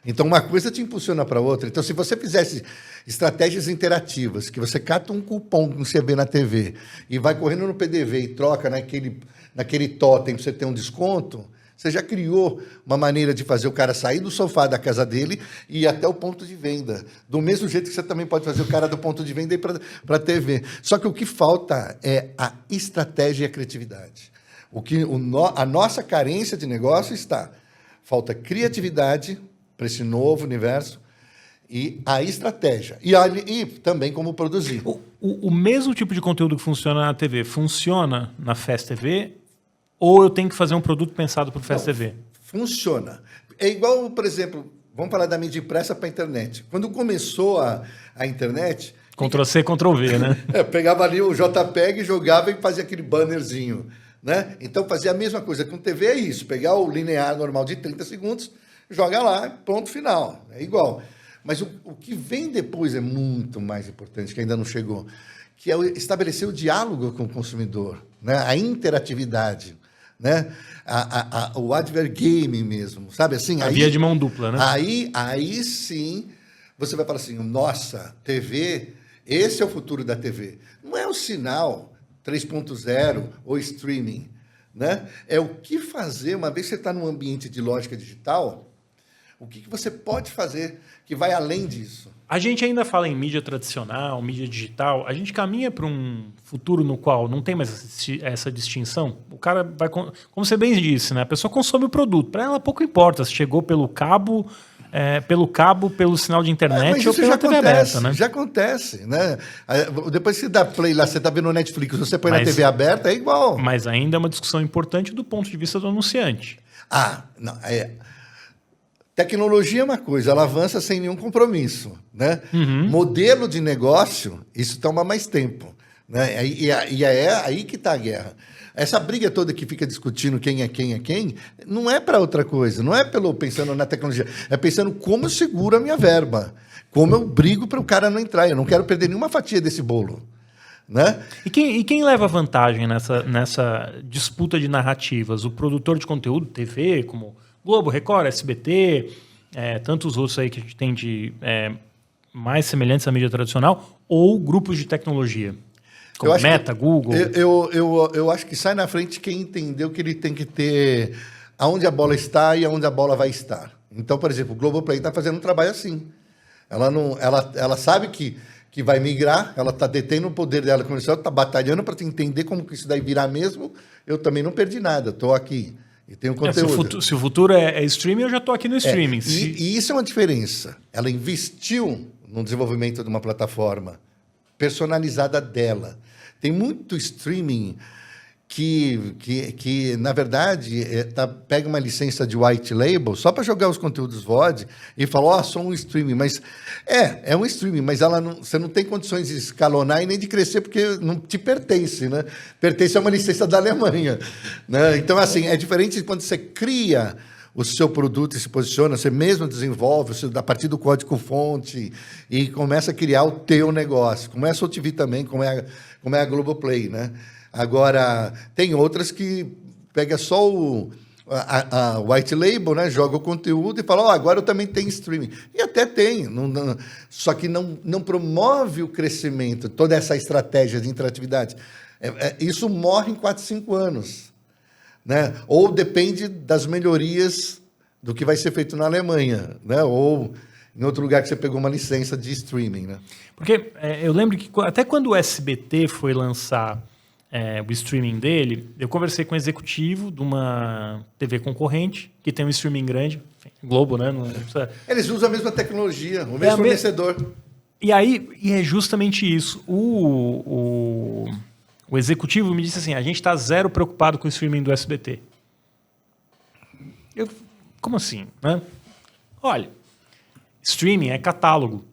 Então, uma coisa te impulsiona para outra. Então, se você fizesse estratégias interativas, que você cata um cupom que você vê na TV e vai correndo no PDV e troca naquele totem para você ter um desconto, você já criou uma maneira de fazer o cara sair do sofá da casa dele e ir até o ponto de venda. Do mesmo jeito que você também pode fazer o cara do ponto de venda ir para a TV. Só que o que falta é a estratégia e a criatividade. A nossa carência de negócio falta criatividade para esse novo universo e a estratégia. E também como produzir. O mesmo tipo de conteúdo que funciona na TV funciona na Fast TV ou eu tenho que fazer um produto pensado para o Fast TV? Funciona. É igual, por exemplo, vamos falar da mídia impressa para a internet. Quando começou a internet... Ctrl-C, Ctrl-V, né? Pegava ali o JPEG, jogava e fazia aquele bannerzinho. Né? Então fazia a mesma coisa com TV, é isso. Pegar o linear normal de 30 segundos... joga lá, ponto final. É igual. Mas o que vem depois é muito mais importante, que ainda não chegou, que é estabelecer o diálogo com o consumidor, né? A interatividade. né? O advert game mesmo, sabe assim? A via de mão dupla, né? Aí sim você vai falar assim, nossa, TV, esse é o futuro da TV. Não é o sinal 3.0 ou streaming, né? É o que fazer, uma vez que você está num ambiente de lógica digital, o que você pode fazer que vai além disso? A gente ainda fala em mídia tradicional, mídia digital. A gente caminha para um futuro no qual não tem mais essa distinção. O cara vai, como você bem disse, né? A pessoa consome o produto. Para ela pouco importa se chegou pelo cabo, pelo sinal de internet ou pela TV aberta, né? Já acontece, né? Depois que dá play lá, você está vendo o Netflix, você põe na TV aberta, é igual. Mas ainda é uma discussão importante do ponto de vista do anunciante. Não, tecnologia é uma coisa, ela avança sem nenhum compromisso, né? Modelo de negócio, isso toma mais tempo, né? E é aí que está a guerra. Essa briga toda que fica discutindo quem é quem, não é para outra coisa, não é pensando na tecnologia, é pensando como eu seguro a minha verba, como eu brigo para o cara não entrar, eu não quero perder nenhuma fatia desse bolo. Né? E quem leva vantagem nessa disputa de narrativas? O produtor de conteúdo, TV, como Globo, Record, SBT, tantos outros aí que a gente tem de mais semelhantes à mídia tradicional, ou grupos de tecnologia, como Meta, Google? Eu acho que sai na frente quem entendeu que ele tem que ter aonde a bola está e aonde a bola vai estar. Então, por exemplo, o Globoplay está fazendo um trabalho assim. Ela sabe que vai migrar, ela está detendo o poder dela comercial, está batalhando para entender como que isso daí virar mesmo. Eu também não perdi nada, estou aqui e tenho conteúdo. Se o futuro é streaming, eu já estou aqui no streaming. E isso é uma diferença. Ela investiu no desenvolvimento de uma plataforma personalizada dela. Tem muito streaming que na verdade, pega uma licença de white label só para jogar os conteúdos VOD e fala, sou um streaming. Mas é um streaming, mas você não tem condições de escalonar e nem de crescer porque não te pertence, né? Pertence a uma licença da Alemanha, né? Então, assim, é diferente quando você cria o seu produto e se posiciona, você mesmo desenvolve a partir do código-fonte e começa a criar o teu negócio. Como é a SoulTV também, como é a Globoplay, né? Agora, tem outras que pega só a white label, né? Joga o conteúdo e fala, agora eu também tenho streaming. E até tem, só que não promove o crescimento, toda essa estratégia de interatividade. Isso morre em 4, 5 anos. Né? Ou depende das melhorias do que vai ser feito na Alemanha, né? Ou em outro lugar que você pegou uma licença de streaming. Né? Porque eu lembro que até quando o SBT foi lançar o streaming dele, eu conversei com um executivo de uma TV concorrente, que tem um streaming grande, enfim, Globo, né? Não precisa... Eles usam a mesma tecnologia, o mesmo fornecedor. E é justamente isso. O executivo me disse assim, a gente está zero preocupado com o streaming do SBT. Como assim? Né? Olha, streaming é catálogo.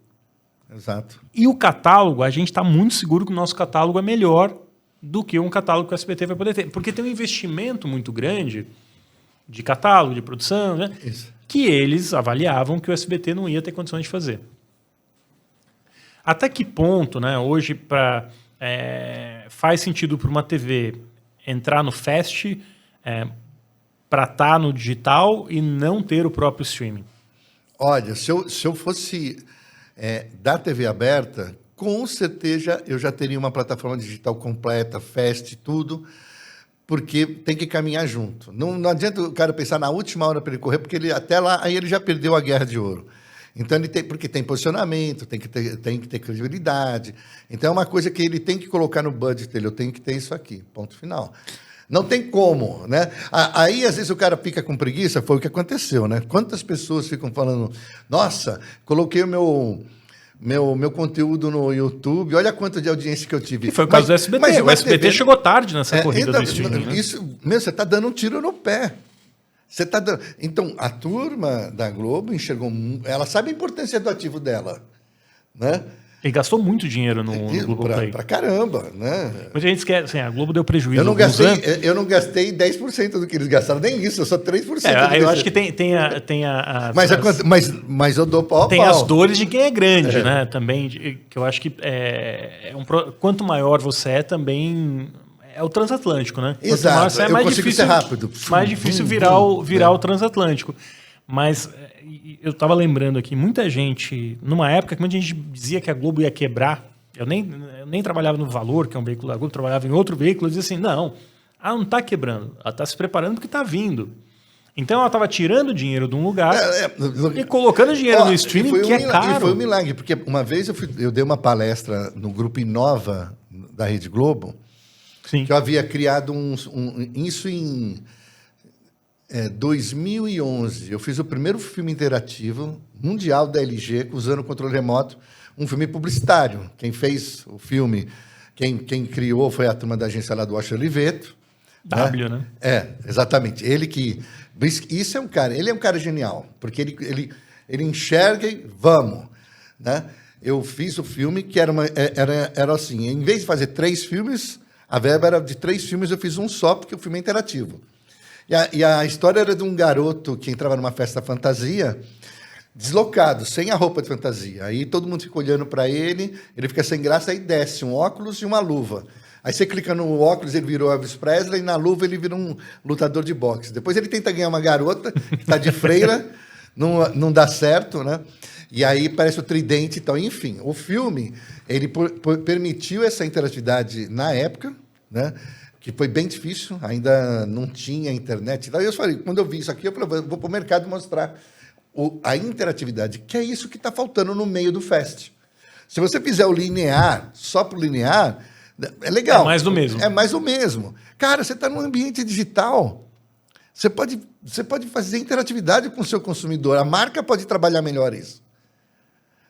Exato. E o catálogo, a gente está muito seguro que o nosso catálogo é melhor do que um catálogo que o SBT vai poder ter. Porque tem um investimento muito grande de catálogo, de produção, né? Isso. Que eles avaliavam que o SBT não ia ter condições de fazer. Até que ponto, né, hoje, faz sentido para uma TV entrar no FAST para estar no digital e não ter o próprio streaming? Olha, se eu fosse da TV aberta, com certeza eu já teria uma plataforma digital completa, FAST, tudo, porque tem que caminhar junto. Não adianta o cara pensar na última hora para ele correr, porque até lá aí ele já perdeu a guerra de ouro. Então, porque tem posicionamento, tem que ter credibilidade. Então, é uma coisa que ele tem que colocar no budget dele. Eu tenho que ter isso aqui, ponto final. Não tem como, né? Aí, às vezes, o cara fica com preguiça, foi o que aconteceu, né? Quantas pessoas ficam falando, nossa, coloquei o meu conteúdo no YouTube, olha quanto de audiência que eu tive. E foi o caso do SBT. O SBT chegou tarde nessa corrida do streaming. Você está dando um tiro no pé. Então, a turma da Globo enxergou... Ela sabe a importância do ativo dela, né? E gastou muito dinheiro no Globoplay. Pra caramba, né? Muita gente esquece, assim, a Globo deu prejuízo. Eu não gastei 10% do que eles gastaram, nem isso, eu só 3%. Eu acho que tem a mas eu dou pau a tem pau. As dores de quem é grande, né? Também, que eu acho que quanto maior você é, também é o transatlântico, né? Exato. Quanto mais, é eu mais consigo difícil, ser rápido. mais difícil virar o transatlântico. Mas eu estava lembrando aqui, muita gente, numa época que muita gente dizia que a Globo ia quebrar, eu nem trabalhava no Valor, que é um veículo da Globo, trabalhava em outro veículo, eu dizia assim, não está quebrando, ela está se preparando porque está vindo. Então ela estava tirando dinheiro de um lugar e colocando dinheiro no streaming, que é caro. E foi um milagre, porque uma vez eu dei uma palestra no Grupo Inova da Rede Globo, Sim. que eu havia criado isso em 2011. Eu fiz o primeiro filme interativo mundial da LG, usando o controle remoto, um filme publicitário. Quem fez o filme, quem criou foi a turma da agência lá do Oscar Oliveto. Né? Exatamente. Isso é um cara, ele é um cara genial, porque ele enxerga e vamos, né? Eu fiz o filme que era assim, em vez de fazer 3 filmes, a verba era de 3 filmes, eu fiz um só, porque o filme é interativo. E a história era de um garoto que entrava numa festa fantasia, deslocado, sem a roupa de fantasia. Aí todo mundo fica olhando para ele fica sem graça, aí desce um óculos e uma luva. Aí você clica no óculos, ele virou Elvis Presley, e na luva ele vira um lutador de boxe. Depois ele tenta ganhar uma garota, que está de freira, não dá certo, né? E aí parece o tridente e tal. Enfim, o filme, ele permitiu essa interatividade na época, né? Que foi bem difícil, ainda não tinha internet. Daí eu falei, quando eu vi isso aqui, eu falei, vou para o mercado mostrar a interatividade, que é isso que está faltando no meio do Fest. Se você fizer o linear, só para o linear, é legal. É mais do mesmo. É mais o mesmo. Cara, você está num ambiente digital. Você pode fazer interatividade com o seu consumidor. A marca pode trabalhar melhor isso.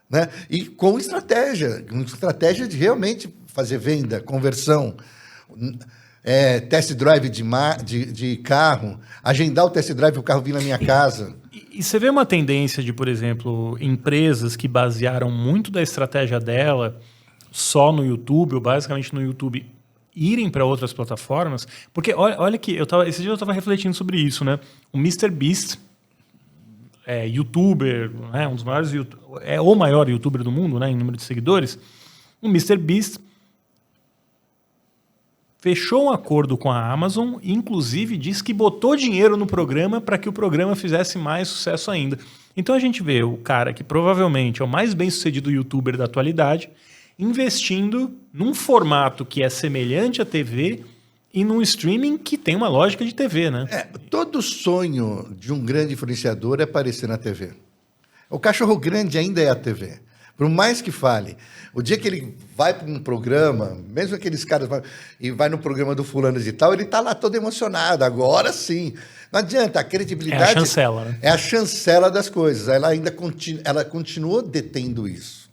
Né? E com estratégia de realmente fazer venda, conversão, test drive de carro, agendar o test drive, o carro vir na minha casa. E você vê uma tendência de, por exemplo, empresas que basearam muito da estratégia dela só no YouTube, ou basicamente no YouTube, irem para outras plataformas? Porque olha que esse dia eu estava refletindo sobre isso, né? O MrBeast, youtuber, né? Um dos maiores, o maior youtuber do mundo, né? Em número de seguidores. O MrBeast fechou um acordo com a Amazon e, inclusive, disse que botou dinheiro no programa para que o programa fizesse mais sucesso ainda. Então a gente vê o cara que provavelmente é o mais bem-sucedido youtuber da atualidade investindo num formato que é semelhante à TV e num streaming que tem uma lógica de TV, né? Todo sonho de um grande influenciador é aparecer na TV. O cachorro grande ainda é a TV. Por mais que fale, o dia que ele vai para um programa, mesmo aqueles caras e vai no programa do fulano e tal, ele está lá todo emocionado. Agora sim. Não adianta, a credibilidade... É a chancela, né? É a chancela das coisas. Ela ainda ela continua detendo isso.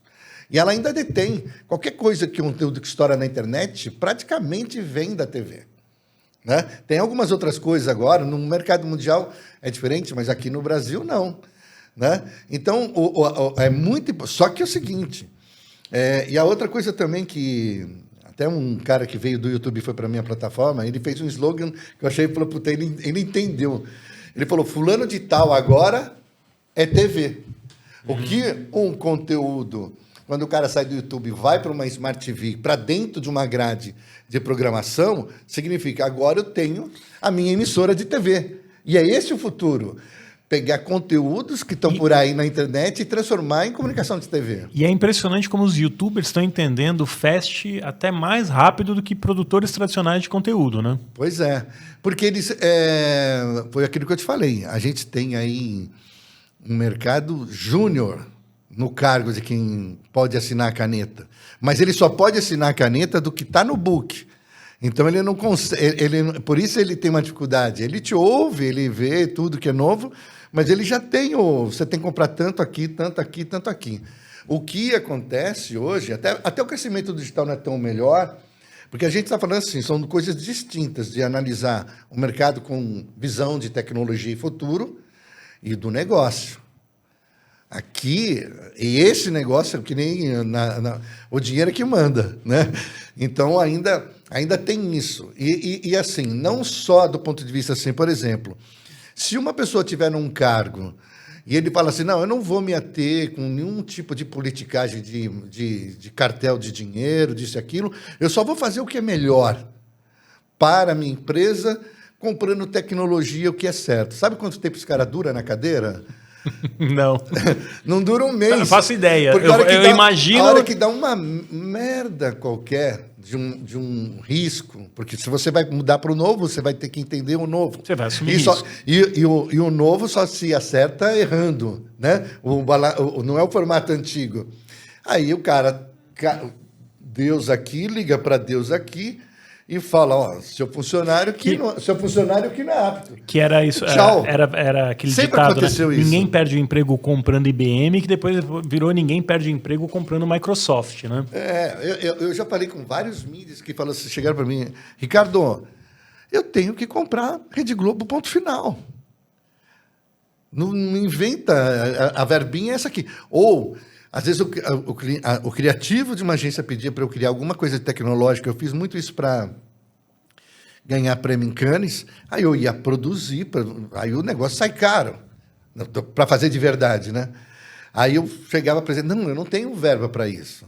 E ela ainda detém. Qualquer coisa que um conteúdo que estoura na internet, praticamente vem da TV. Né? Tem algumas outras coisas agora, no mercado mundial é diferente, mas aqui no Brasil não. Né? Então, é muito... Só que é o seguinte, e a outra coisa também que... Até um cara que veio do YouTube e foi para a minha plataforma, ele fez um slogan que eu achei, falou, puta, ele entendeu. Ele falou, fulano de tal agora é TV. O que um conteúdo... Quando o cara sai do YouTube e vai para uma Smart TV, para dentro de uma grade de programação, significa agora eu tenho a minha emissora de TV. E é esse o futuro. Pegar conteúdos que estão por aí na internet e transformar em comunicação de TV. E é impressionante como os youtubers estão entendendo o Fast até mais rápido do que produtores tradicionais de conteúdo, né? Pois é. Porque eles... foi aquilo que eu te falei. A gente tem aí um mercado júnior no cargo de quem pode assinar a caneta. Mas ele só pode assinar a caneta do que está no book. Então, ele não consegue... por isso ele tem uma dificuldade. Ele te ouve, ele vê tudo que é novo, mas ele já tem você tem que comprar tanto aqui, tanto aqui, tanto aqui. O que acontece hoje, até o crescimento digital não é tão melhor, porque a gente está falando assim, são coisas distintas de analisar o mercado com visão de tecnologia e futuro e do negócio. Aqui, e esse negócio é que nem o dinheiro é que manda, né? Então, ainda tem isso. E assim, não só do ponto de vista assim, por exemplo, se uma pessoa tiver num cargo e ele fala assim, não, eu não vou me ater com nenhum tipo de politicagem de cartel de dinheiro, disso e aquilo, eu só vou fazer o que é melhor para a minha empresa comprando tecnologia, o que é certo. Sabe quanto tempo esse cara dura na cadeira? Não. Não dura um mês. Eu faço ideia. Porque Eu imagino... A hora que dá uma merda qualquer de um risco, porque se você vai mudar para o novo, você vai ter que entender o novo. Você vai assumir risco. E o novo só se acerta errando, né? Não é o formato antigo. Aí o cara, Deus aqui, liga para Deus aqui, e fala, ó, seu funcionário que não é apto. Que era isso, Tchau. Era aquele Sempre ditado, aconteceu né? isso. Ninguém perde o emprego comprando IBM, que depois virou ninguém perde o emprego comprando Microsoft, né? Eu já falei com vários mídias que falam, chegaram para mim, Ricardo, eu tenho que comprar Rede Globo, ponto final. Não inventa, a verbinha é essa aqui. Ou... Às vezes o criativo de uma agência pedia para eu criar alguma coisa tecnológica. Eu fiz muito isso para ganhar prêmio em Cannes. Aí eu ia produzir, aí o negócio sai caro, para fazer de verdade, né? Aí eu chegava para dizer, não, eu não tenho verba para isso.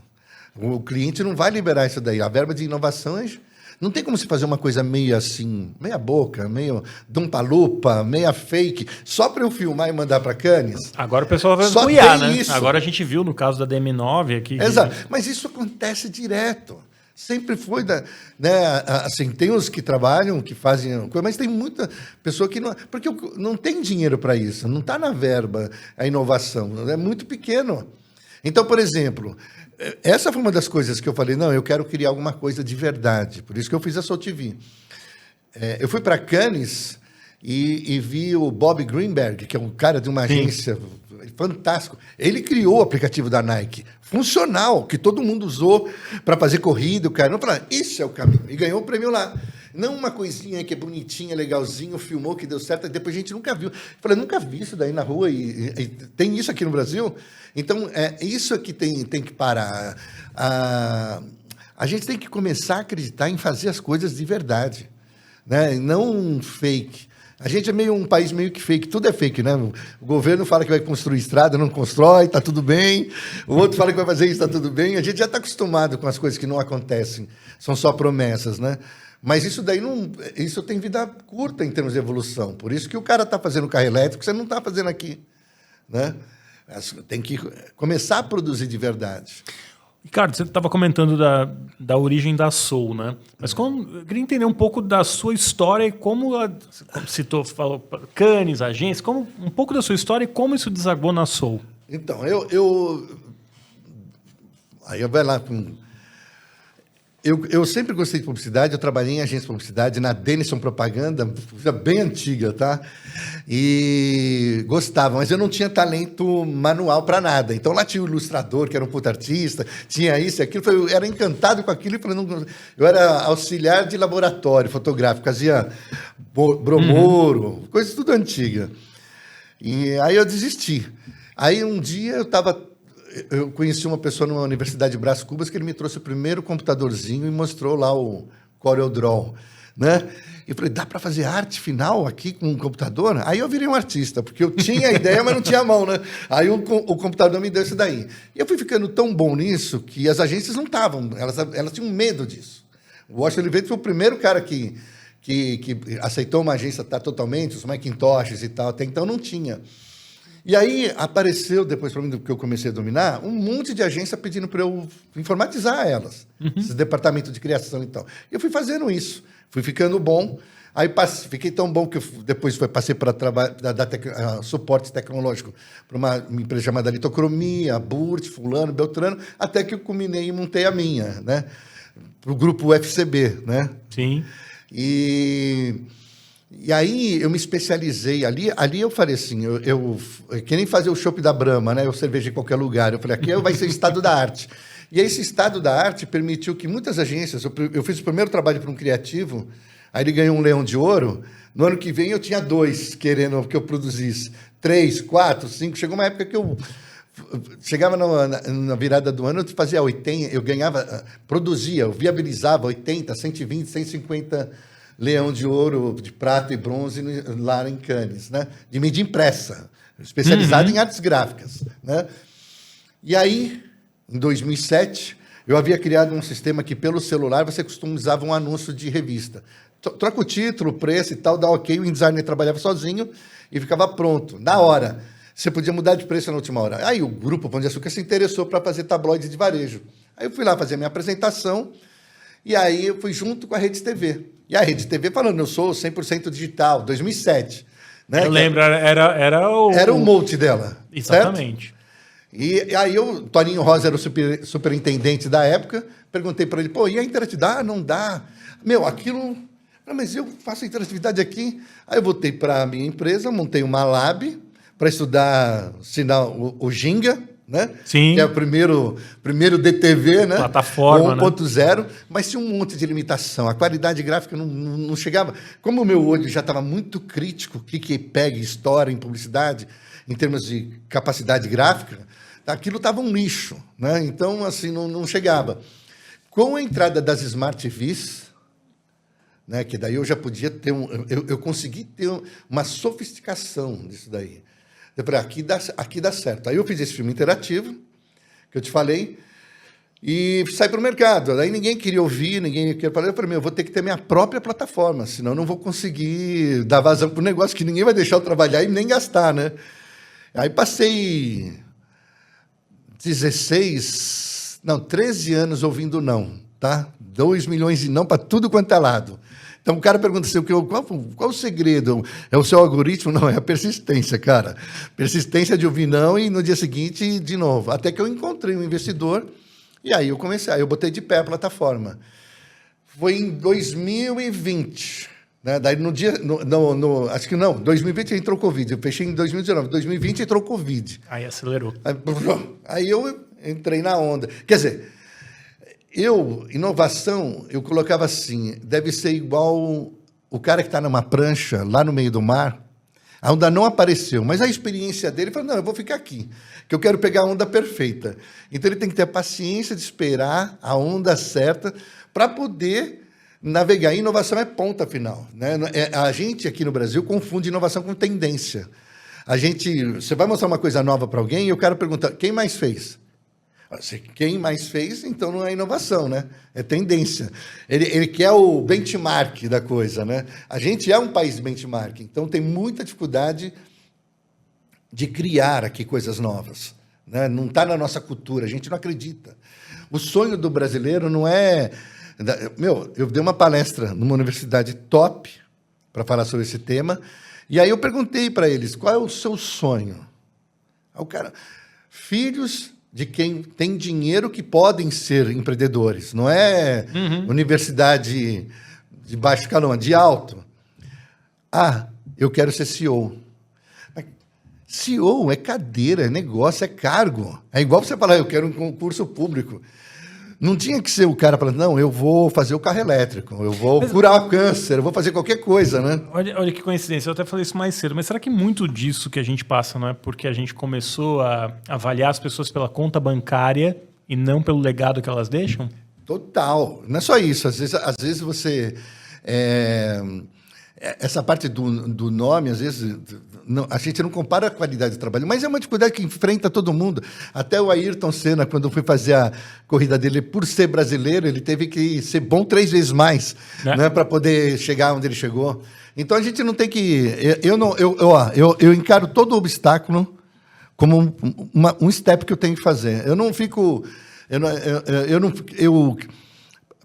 O cliente não vai liberar isso daí. A verba de inovações... Não tem como se fazer uma coisa meio assim, meia boca, meio dumpalupa, meia fake, só para eu filmar e mandar para Cannes. Agora o pessoal vai só apoiar, né? Isso. Agora a gente viu no caso da DM9 aqui. Exato, mas isso acontece direto. Sempre foi, né? Assim, tem os que trabalham, que fazem coisa, mas tem muita pessoa que não... Porque não tem dinheiro para isso, não está na verba a inovação, é muito pequeno. Então, por exemplo... Essa foi uma das coisas que eu falei, não, eu quero criar alguma coisa de verdade. Por isso que eu fiz a Soul TV. Eu fui para Cannes e vi o Bob Greenberg, que é um cara de uma agência fantástico. Ele criou o aplicativo da Nike, funcional, que todo mundo usou para fazer corrida. O cara não falou, isso é o caminho. E ganhou o prêmio lá. Não uma coisinha que é bonitinha, legalzinho, filmou, que deu certo, e depois a gente nunca viu. Eu falei, nunca vi isso daí na rua, e tem isso aqui no Brasil? Então, isso aqui tem que parar. A gente tem que começar a acreditar em fazer as coisas de verdade, né? Não fake. A gente é um país meio que fake, tudo é fake, né? O governo fala que vai construir estrada, não constrói, está tudo bem. O outro fala que vai fazer isso, está tudo bem. A gente já está acostumado com as coisas que não acontecem, são só promessas, né? Mas isso daí isso tem vida curta em termos de evolução. Por isso que o cara está fazendo carro elétrico, você não está fazendo aqui, né? Tem que começar a produzir de verdade. Ricardo, você estava comentando da origem da Soul, né? Mas eu queria entender um pouco da sua história e como falou Cannes, agência, um pouco da sua história e como isso desagou na Soul. Então, aí eu vou lá com... Eu sempre gostei de publicidade, eu trabalhei em agência de publicidade, na Denison Propaganda, bem antiga, tá? E gostava, mas eu não tinha talento manual para nada. Então lá tinha o ilustrador, que era um puta artista, tinha isso e aquilo, eu era encantado com aquilo, eu era auxiliar de laboratório fotográfico, fazia bromoro, coisa tudo antiga. E aí eu desisti. Aí um dia eu conheci uma pessoa numa universidade de Brás Cubas que ele me trouxe o primeiro computadorzinho e mostrou lá o CorelDRAW, né? E falei, dá para fazer arte final aqui com um computador? Aí eu virei um artista, porque eu tinha a ideia, mas não tinha a mão, né? Aí o computador me deu isso daí. E eu fui ficando tão bom nisso que as agências não estavam, elas tinham medo disso. O Washington Oliveira foi o primeiro cara que aceitou uma agência estar totalmente, os Macintoshes e tal, até então não tinha. E aí apareceu, depois para mim, que eu comecei a dominar, um monte de agência pedindo para eu informatizar elas, esse departamento de criação e tal. E eu fui fazendo isso, fui ficando bom, aí fiquei tão bom que eu depois passei para dar suporte tecnológico para uma empresa chamada Litocromia, Burt, fulano, Beltrano, até que eu culminei e montei a minha, né? Para o grupo UFCB, né? Sim. E aí eu me especializei ali eu falei assim, eu que nem fazer o chopp da Brahma, né? Eu cerveja em qualquer lugar. Eu falei, aqui vai ser o estado da arte. E esse estado da arte permitiu que muitas agências... Eu fiz o primeiro trabalho para um criativo, aí ele ganhou um Leão de Ouro. No ano que vem eu tinha 2 querendo que eu produzisse. 3, 4, 5. Chegou uma época que eu... Chegava na virada do ano, eu fazia 80, eu ganhava, produzia, eu viabilizava 80, 120, 150... Leão de Ouro, de prata e bronze lá em Cannes, né? De mídia impressa, especializado em artes gráficas, né? E aí, em 2007, eu havia criado um sistema que, pelo celular, você customizava um anúncio de revista. Troca o título, o preço e tal, dá ok, o InDesigner trabalhava sozinho e ficava pronto, na hora. Você podia mudar de preço na última hora. Aí o grupo Pão de Açúcar se interessou para fazer tabloide de varejo. Aí eu fui lá fazer a minha apresentação e aí eu fui junto com a Rede TV. E a Rede TV falando, eu sou 100% digital, 2007. Né? Eu lembro, era o mote dela. Exatamente. Certo? E aí o Toninho Rosa era o superintendente da época, perguntei para ele, pô, e a interatividade? Ah, não dá. Meu, aquilo... Mas eu faço interatividade aqui. Aí eu voltei para a minha empresa, montei uma lab para estudar o Ginga, né? Sim. Que é o primeiro DTV, né? Plataforma, 1.0, mas tinha um monte de limitação. A qualidade gráfica não chegava. Como o meu olho já estava muito crítico, o que pega história em publicidade, em termos de capacidade gráfica, aquilo estava um lixo, né? Então, assim, não chegava. Com a entrada das Smart TVs, né, que daí eu já podia ter eu consegui ter uma sofisticação disso daí. Eu falei, aqui dá certo. Aí eu fiz esse filme interativo, que eu te falei, e saí para o mercado. Aí ninguém queria ouvir, ninguém queria falar. Eu falei, eu vou ter que ter minha própria plataforma, senão eu não vou conseguir dar vazão para o negócio, que ninguém vai deixar eu trabalhar e nem gastar, né? Aí passei 13 anos ouvindo não, tá? 2 milhões de não para tudo quanto é lado. Então o cara pergunta assim, qual o segredo? É o seu algoritmo? Não, é a persistência, cara. Persistência de ouvir não e no dia seguinte, de novo. Até que eu encontrei um investidor e aí eu comecei, aí eu botei de pé a plataforma. Foi em 2020, né? Daí no dia, acho que não, 2020 entrou Covid, eu fechei em 2019, 2020 entrou Covid. Aí acelerou. Aí eu entrei na onda. Quer dizer, inovação, eu colocava assim, deve ser igual o cara que está numa prancha lá no meio do mar, a onda não apareceu, mas a experiência dele falou, não, eu vou ficar aqui, que eu quero pegar a onda perfeita. Então ele tem que ter a paciência de esperar a onda certa para poder navegar. E inovação é ponta final, né? A gente aqui no Brasil confunde inovação com tendência. Você vai mostrar uma coisa nova para alguém e o cara pergunta, quem mais fez? Quem mais fez, então não é inovação, né? É tendência. Ele quer o benchmark da coisa, né? A gente é um país benchmark, então tem muita dificuldade de criar aqui coisas novas, né? Não está na nossa cultura, a gente não acredita. O sonho do brasileiro não é... eu dei uma palestra numa universidade top para falar sobre esse tema, e aí eu perguntei para eles, qual é o seu sonho? Aí o cara, filhos de quem tem dinheiro que podem ser empreendedores. Não é universidade de baixo escalão, é de alto. Ah, eu quero ser CEO. Mas CEO é cadeira, é negócio, é cargo. É igual você falar, eu quero um concurso público. Não tinha que ser o cara falando, não, eu vou fazer o carro elétrico, eu vou curar o câncer, eu vou fazer qualquer coisa, né? Olha que coincidência, eu até falei isso mais cedo, mas será que muito disso que a gente passa não é porque a gente começou a avaliar as pessoas pela conta bancária e não pelo legado que elas deixam? Total. Não é só isso. Às vezes você... essa parte do nome, às vezes, a gente não compara a qualidade do trabalho, mas é uma dificuldade que enfrenta todo mundo. Até o Ayrton Senna, quando eu fui fazer a corrida dele, por ser brasileiro, ele teve que ser bom 3 vezes mais, né, para poder chegar onde ele chegou. Então, a gente não tem que... Eu encaro todo obstáculo como um step que eu tenho que fazer. Eu não fico...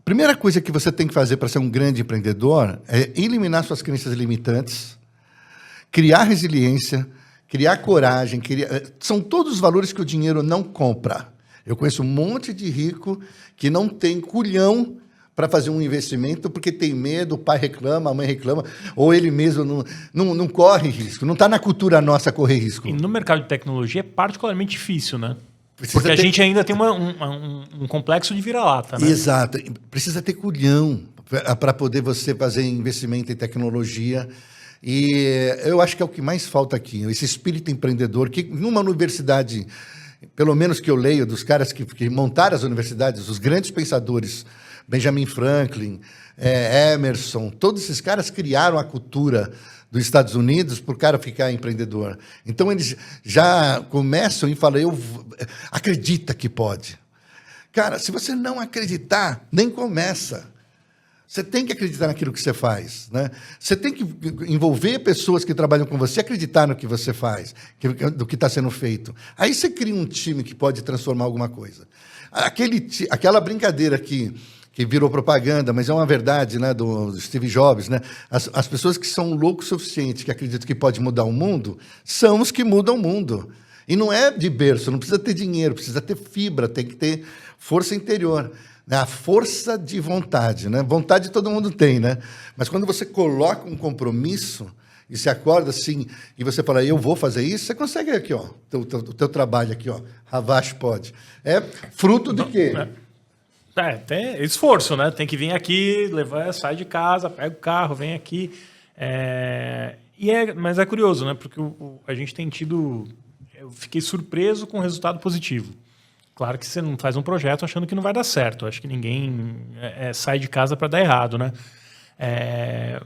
Primeira coisa que você tem que fazer para ser um grande empreendedor é eliminar suas crenças limitantes, criar resiliência, criar coragem. São todos os valores que o dinheiro não compra. Eu conheço um monte de rico que não tem culhão para fazer um investimento porque tem medo, o pai reclama, a mãe reclama, ou ele mesmo não corre risco. Não está na cultura nossa correr risco. E no mercado de tecnologia é particularmente difícil, né? Porque a gente ainda tem um complexo de vira-lata, né? Exato. Precisa ter culhão para poder você fazer investimento em tecnologia. E eu acho que é o que mais falta aqui, esse espírito empreendedor, que numa universidade, pelo menos que eu leio, dos caras que montaram as universidades, os grandes pensadores, Benjamin Franklin, Emerson, todos esses caras criaram a cultura dos Estados Unidos para o cara ficar empreendedor. Então, eles já começam e falam, acredita que pode. Cara, se você não acreditar, nem começa. Você tem que acreditar naquilo que você faz, né? Você tem que envolver pessoas que trabalham com você, acreditar no que você faz, do que está sendo feito. Aí você cria um time que pode transformar alguma coisa. Aquela brincadeira que virou propaganda, mas é uma verdade, né, do Steve Jobs, né? As pessoas que são loucos o suficiente, que acreditam que pode mudar o mundo, são os que mudam o mundo. E não é de berço, não precisa ter dinheiro, precisa ter fibra, tem que ter força interior. A força de vontade, né? Vontade todo mundo tem, né? Mas quando você coloca um compromisso e se acorda assim e você fala, eu vou fazer isso, você consegue aqui, ó, o teu trabalho aqui, ó, Ravache pode. É fruto de quê? Tem esforço, né? Tem que vir aqui, sai de casa, pega o carro, vem aqui. Mas é curioso, né? Porque a gente tem tido... Eu fiquei surpreso com o resultado positivo. Claro que você não faz um projeto achando que não vai dar certo. Acho que ninguém sai de casa para dar errado, né?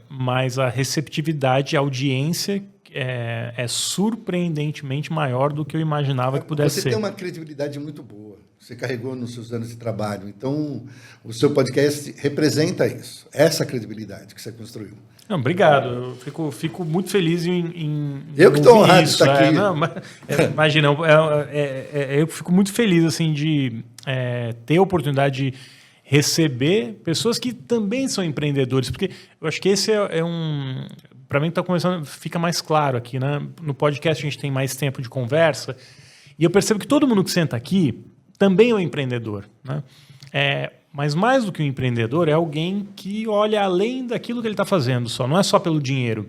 Mas a receptividade, a audiência é surpreendentemente maior do que eu imaginava que pudesse ser. Você tem uma credibilidade muito boa. Você carregou nos seus anos de trabalho. Então, o seu podcast representa isso. Essa credibilidade que você construiu. Não, obrigado. Eu fico muito feliz em eu que estou honrado de estar aqui. Imagina, eu fico muito feliz assim, de ter a oportunidade de receber pessoas que também são empreendedores, porque eu acho que esse para mim está começando, fica mais claro aqui, né? No podcast a gente tem mais tempo de conversa e eu percebo que todo mundo que senta aqui também é um empreendedor, né? Mas mais do que um empreendedor, é alguém que olha além daquilo que ele está fazendo só, não é só pelo dinheiro.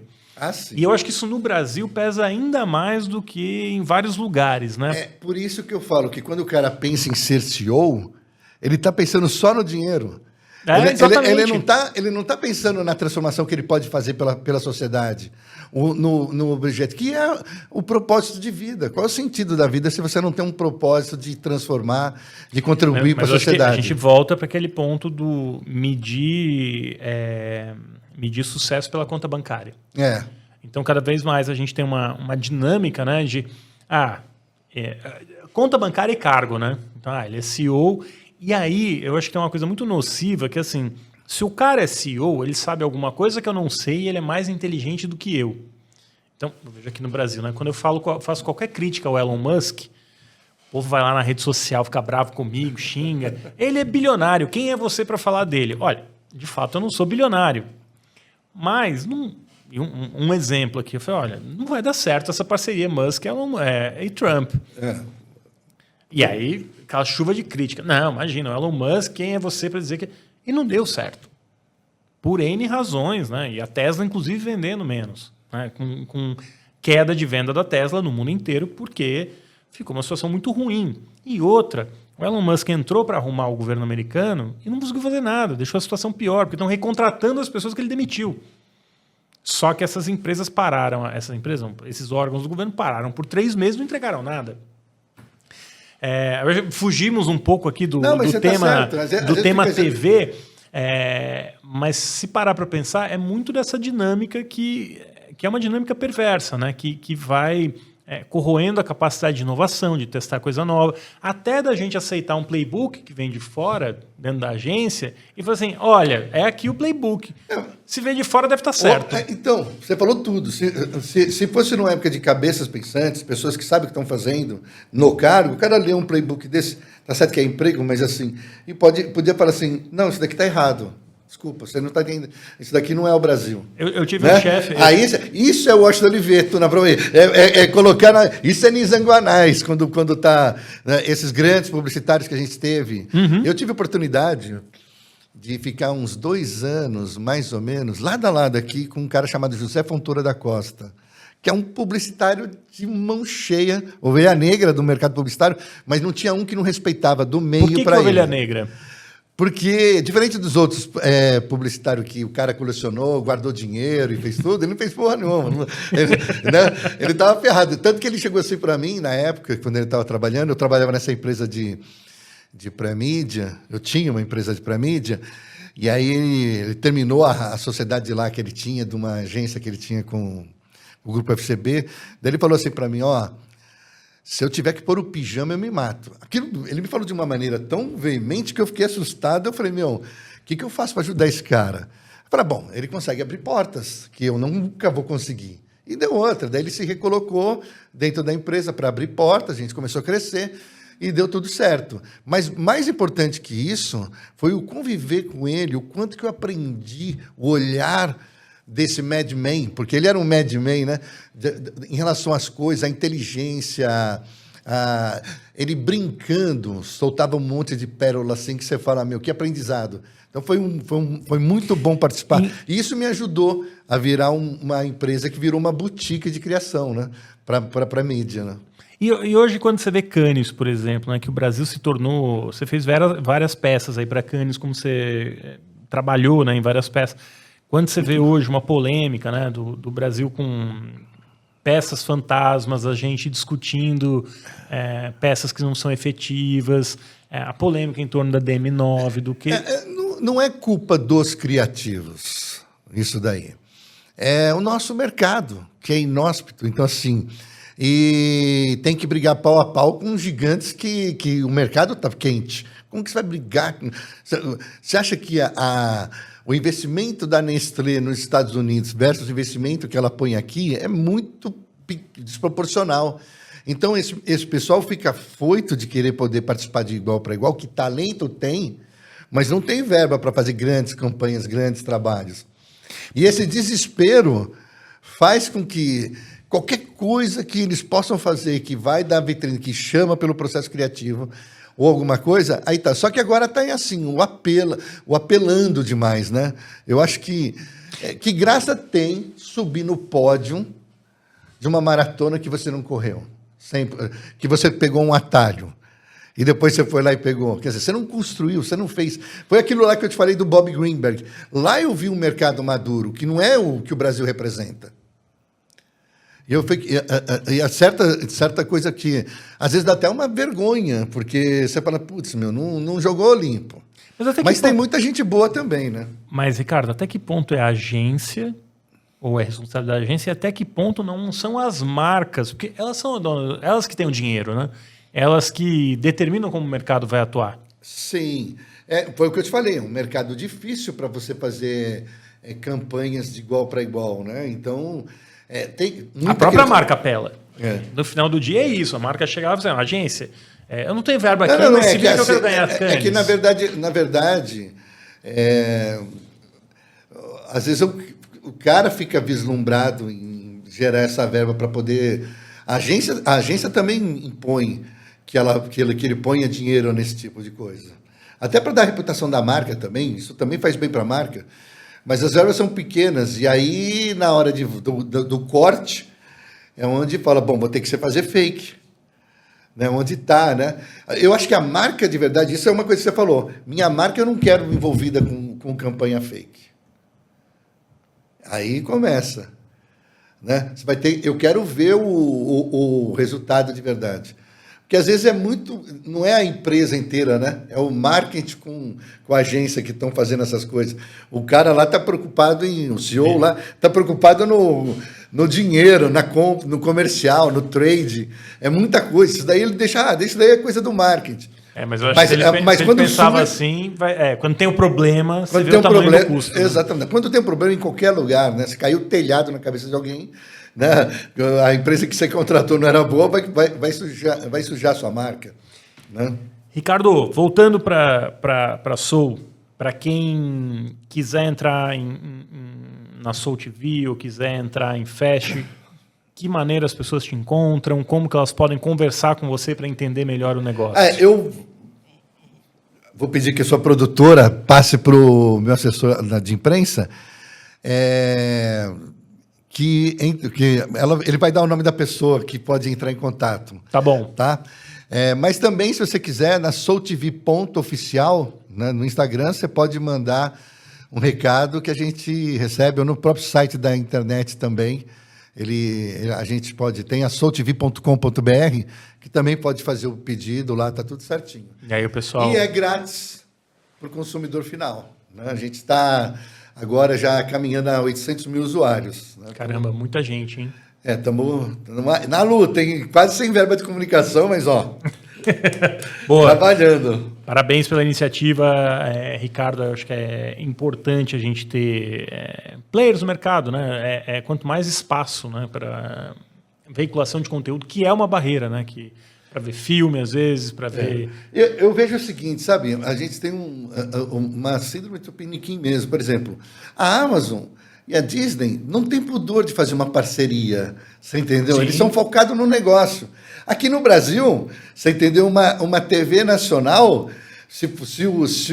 Sim. E eu acho que isso no Brasil pesa ainda mais do que em vários lugares, né? É por isso que eu falo que quando o cara pensa em ser CEO, ele está pensando só no dinheiro. Ele não tá pensando na transformação que ele pode fazer pela sociedade, no objeto, que é o propósito de vida. Qual é o sentido da vida se você não tem um propósito de transformar, de contribuir para a sociedade? A gente volta para aquele ponto do medir sucesso pela conta bancária. Então, cada vez mais a gente tem uma dinâmica, né, de conta bancária e cargo, né? Então, ele é CEO. E aí, eu acho que tem uma coisa muito nociva, que assim, se o cara é CEO, ele sabe alguma coisa que eu não sei e ele é mais inteligente do que eu. Então, eu vejo aqui no Brasil, né? Quando eu faço qualquer crítica ao Elon Musk, o povo vai lá na rede social, fica bravo comigo, xinga. Ele é bilionário, quem é você para falar dele? Olha, de fato eu não sou bilionário. Mas, um exemplo aqui, eu falei, olha, não vai dar certo essa parceria Musk e Trump. E aí, aquela chuva de crítica. Não, imagina, o Elon Musk, quem é você para dizer que... E não deu certo. Por N razões, né? E a Tesla, inclusive, vendendo menos. Né? Com queda de venda da Tesla no mundo inteiro, porque ficou uma situação muito ruim. E outra, o Elon Musk entrou para arrumar o governo americano e não conseguiu fazer nada. Deixou a situação pior, porque estão recontratando as pessoas que ele demitiu. Só que essas empresas pararam, esses órgãos do governo pararam por 3 meses e não entregaram nada. Fugimos um pouco aqui do tema TV, mas se parar para pensar, é muito dessa dinâmica que é uma dinâmica perversa, né? Que vai corroendo a capacidade de inovação, de testar coisa nova, até da gente aceitar um playbook que vem de fora, dentro da agência, e falar assim, olha, é aqui o playbook. Se vem de fora, deve estar certo. Então, você falou tudo. Se fosse numa época de cabeças pensantes, pessoas que sabem o que estão fazendo no cargo, o cara lê um playbook desse, tá certo que é emprego, mas assim, e podia falar assim, não, isso daqui está errado. Desculpa, você não está entendendo. Isso daqui não é o Brasil. Eu tive um chefe... Isso é o Washington Oliveto. Colocar... Isso é Nizanguanais, quando tá... Né, esses grandes publicitários que a gente teve. Eu tive a oportunidade de ficar uns 2 anos, mais ou menos, lado a lado aqui, com um cara chamado José Fontoura da Costa, que é um publicitário de mão cheia, ovelha negra do mercado publicitário, mas não tinha um que não respeitava do meio para ele. Por que ovelha negra? Porque, diferente dos outros publicitários que o cara colecionou, guardou dinheiro e fez tudo, ele não fez porra nenhuma. Ele estava ferrado. Tanto que ele chegou assim para mim, na época, quando ele estava trabalhando, eu trabalhava nessa empresa de pré-mídia, eu tinha uma empresa de pré-mídia, e aí ele terminou a sociedade lá que ele tinha, de uma agência que ele tinha com o Grupo FCB, daí ele falou assim para mim, Se eu tiver que pôr o pijama, eu me mato. Ele me falou de uma maneira tão veemente que eu fiquei assustado. Eu falei, meu, o que eu faço para ajudar esse cara? Eu falei, bom, ele consegue abrir portas, que eu nunca vou conseguir. E deu outra. Daí ele se recolocou dentro da empresa para abrir portas, a gente começou a crescer e deu tudo certo. Mas mais importante que isso foi o conviver com ele, o quanto que eu aprendi, o olhar desse madman, porque ele era um madman, né? Em relação às coisas, a inteligência, ele brincando, soltava um monte de pérola assim que você fala, meu, que aprendizado. Então foi muito bom participar. E isso me ajudou a virar uma empresa que virou uma boutique de criação, né? Para a mídia, né? E hoje, quando você vê Cannes, por exemplo, né, que o Brasil se tornou... Você fez várias peças aí para Cannes, como você trabalhou, né, em várias peças. Quando você vê hoje uma polêmica, né, do Brasil com peças fantasmas, a gente discutindo peças que não são efetivas, a polêmica em torno da DM9, do que... Não é culpa dos criativos, isso daí. É o nosso mercado, que é inóspito. Então, assim... E tem que brigar pau a pau com gigantes que o mercado está quente. Como que você vai brigar? Você acha que o investimento da Nestlé nos Estados Unidos versus o investimento que ela põe aqui é muito desproporcional. Então, esse pessoal fica afoito de querer poder participar de igual para igual, que talento tem, mas não tem verba para fazer grandes campanhas, grandes trabalhos. E esse desespero faz com que qualquer coisa que eles possam fazer que vai dar vitrine, que chama pelo processo criativo ou alguma coisa, aí tá. Só que agora tá assim, o apelando demais, né? Eu acho que graça tem subir no pódio de uma maratona que você não correu, sempre, que você pegou um atalho e depois você foi lá e pegou. Quer dizer, você não construiu, você não fez. Foi aquilo lá que eu te falei do Bob Greenberg. Lá eu vi um mercado maduro, que não é o que o Brasil representa. E a certa coisa que, às vezes, dá até uma vergonha, porque você fala, putz, meu, não jogou limpo. Mas tem muita gente boa também, né? Mas, Ricardo, até que ponto é a agência, ou é responsabilidade da agência, e até que ponto não são as marcas? Porque elas que têm o dinheiro, né? Elas que determinam como o mercado vai atuar. Sim. Foi o que eu te falei, é um mercado difícil para você fazer campanhas de igual para igual, né? Então... a própria marca apela. No final do dia é isso. A marca chegava e dizia, agência, eu não tenho verba aqui, mas se bem que eu quero ganhar Cannes. É que, na verdade às vezes o cara fica vislumbrado em gerar essa verba para poder... A agência também impõe que ele ponha dinheiro nesse tipo de coisa. Até para dar a reputação da marca também, isso também faz bem para a marca. Mas as verbas são pequenas, e aí, na hora do corte, é onde fala, bom, vou ter que fazer fake. Né? Onde está, né? Eu acho que a marca, de verdade, isso é uma coisa que você falou, minha marca eu não quero envolvida com campanha fake. Aí começa. Né? Você vai ter, eu quero ver o resultado de verdade. Porque às vezes não é a empresa inteira, né? É o marketing com a agência que estão fazendo essas coisas. O cara lá está preocupado o CEO lá está preocupado no dinheiro, no comercial, no trade. É muita coisa. Isso daí ele deixa, isso daí é coisa do marketing. Mas eu acho que ele quando pensava assim, quando tem um problema, você vê o tamanho do custo. Exatamente. Né? Quando tem um problema em qualquer lugar, né? Se caiu o telhado na cabeça de alguém, né? A empresa que você contratou não era boa, vai sujar a sua marca. Né? Ricardo, voltando para a Soul, para quem quiser entrar na Soul TV ou quiser entrar em Fast, que maneira as pessoas te encontram? Como que elas podem conversar com você para entender melhor o negócio? Eu vou pedir que a sua produtora passe para o meu assessor de imprensa, ele vai dar o nome da pessoa que pode entrar em contato. Tá bom. Tá? Mas também, se você quiser, na soultv.oficial, né, no Instagram, você pode mandar um recado que a gente recebe, ou no próprio site da internet também. A gente tem a soultv.com.br, que também pode fazer o pedido lá, tá tudo certinho. E aí o pessoal... E é grátis para o consumidor final. Né? A gente está agora já caminhando a 800 mil usuários. Né? Caramba, muita gente, hein? Estamos na luta, hein? Quase sem verba de comunicação, mas Boa. Trabalhando. Parabéns pela iniciativa, Ricardo. Eu acho que é importante a gente ter players no mercado, né? Quanto mais espaço, né, para veiculação de conteúdo, que é uma barreira, né? Para ver filme, às vezes, para ver... Eu vejo o seguinte, sabe? A gente tem uma síndrome do Tupiniquim mesmo. Por exemplo, a Amazon e a Disney não tem pudor de fazer uma parceria, você entendeu? Sim. Eles são focados no negócio. Aqui no Brasil, você entendeu? Uma TV nacional, se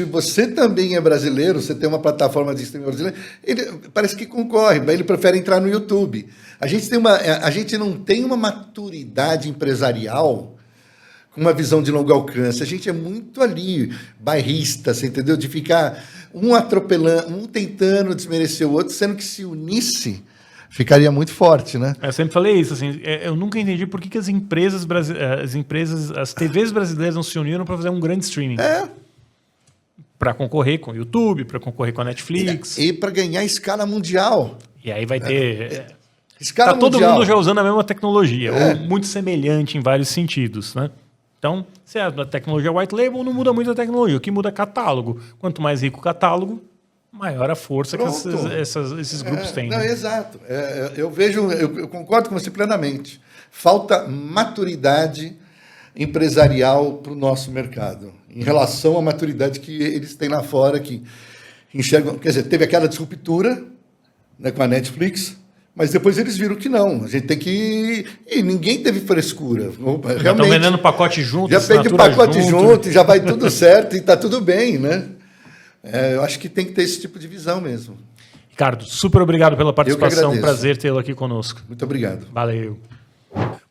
você também é brasileiro, você tem uma plataforma de streaming brasileira, ele parece que concorre, mas ele prefere entrar no YouTube. A gente não tem uma maturidade empresarial com uma visão de longo alcance. A gente é muito ali, bairrista, você entendeu? De ficar um atropelando, um tentando desmerecer o outro, sendo que se unisse, ficaria muito forte, né? Eu sempre falei isso, assim, eu nunca entendi por que as empresas, as TVs brasileiras não se uniram para fazer um grande streaming. Para concorrer com o YouTube, para concorrer com a Netflix. E para ganhar escala mundial. E aí vai ter... Escala todo mundial. mundo já usando a mesma tecnologia, ou muito semelhante em vários sentidos, né? Então, se a tecnologia white label, não muda muito a tecnologia. O que muda é catálogo. Quanto mais rico o catálogo, maior a força que esses grupos têm. Não, né? exato. Eu concordo com você plenamente. Falta maturidade empresarial para o nosso mercado, em relação à maturidade que eles têm lá fora, que enxergam. Quer dizer, teve aquela disruptura, né, com a Netflix. Mas depois eles viram que não. A gente tem que... E ninguém teve frescura. Realmente. Estão vendendo pacote junto, já pede o pacote junto, e já vai tudo certo e está tudo bem, né? Eu acho que tem que ter esse tipo de visão mesmo. Ricardo, super obrigado pela participação. Prazer tê-lo aqui conosco. Muito obrigado. Valeu.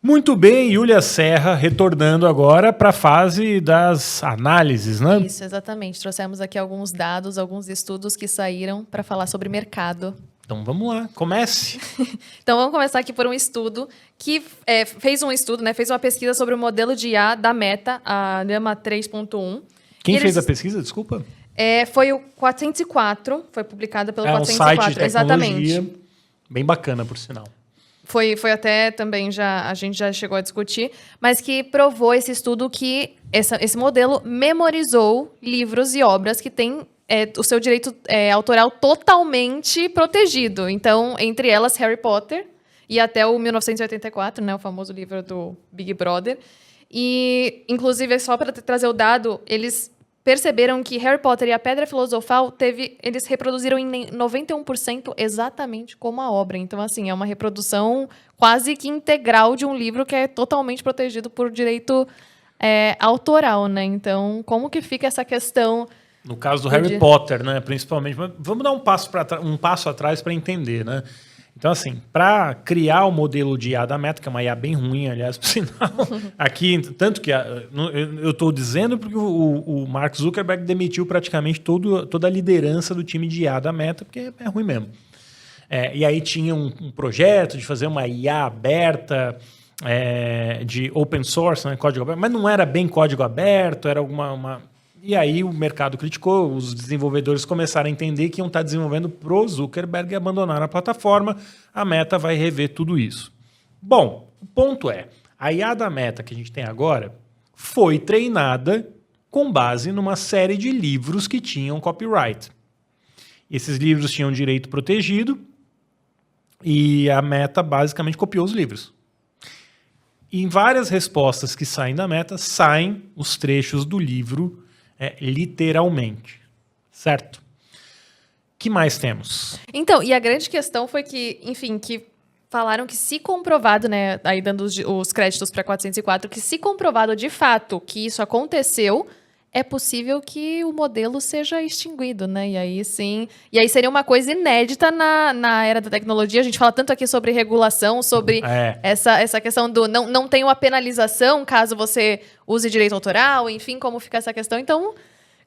Muito bem, Yulia Serra, retornando agora para a fase das análises, né? Isso, exatamente. Trouxemos aqui alguns dados, alguns estudos que saíram para falar sobre mercado. Então vamos lá, comece. Então vamos começar aqui por um estudo que fez uma pesquisa sobre o modelo de IA da Meta, a Llama 3.1. Quem fez a pesquisa, desculpa? Foi o 404, foi publicada pelo 404. Um site de tecnologia, exatamente. Bem bacana, por sinal. Foi até também, a gente já chegou a discutir, mas que provou esse estudo que esse modelo memorizou livros e obras que têm o seu direito autoral totalmente protegido. Então, entre elas, Harry Potter e até o 1984, né, o famoso livro do Big Brother. E, inclusive, só para trazer o dado, eles perceberam que Harry Potter e a Pedra Filosofal eles reproduziram em 91% exatamente como a obra. Então, assim, é uma reprodução quase que integral de um livro que é totalmente protegido por direito autoral, né? Então, como que fica essa questão... No caso do Harry Potter, né, principalmente. Mas vamos dar um passo atrás para entender, né? Então, assim, para criar o modelo de IA da Meta, que é uma IA bem ruim, aliás, por sinal, aqui, tanto que eu estou dizendo porque o Mark Zuckerberg demitiu praticamente toda a liderança do time de IA da Meta, porque é ruim mesmo. E aí tinha um projeto de fazer uma IA aberta, de open source, né, código aberto, mas não era bem código aberto, era E aí o mercado criticou, os desenvolvedores começaram a entender que iam estar desenvolvendo pro Zuckerberg e abandonaram a plataforma. A Meta vai rever tudo isso. Bom, o ponto é, a IA da Meta que a gente tem agora foi treinada com base numa série de livros que tinham copyright. Esses livros tinham direito protegido e a Meta basicamente copiou os livros. E em várias respostas que saem da Meta, saem os trechos do livro literalmente, certo? O que mais temos? Então, e a grande questão foi que, enfim, que falaram que se comprovado, né, aí dando os créditos para 404, que se comprovado de fato que isso aconteceu, é possível que o modelo seja extinguido, né? E aí sim, seria uma coisa inédita na era da tecnologia. A gente fala tanto aqui sobre regulação, sobre essa questão do não tem uma penalização caso você use direito autoral, enfim, como fica essa questão. Então,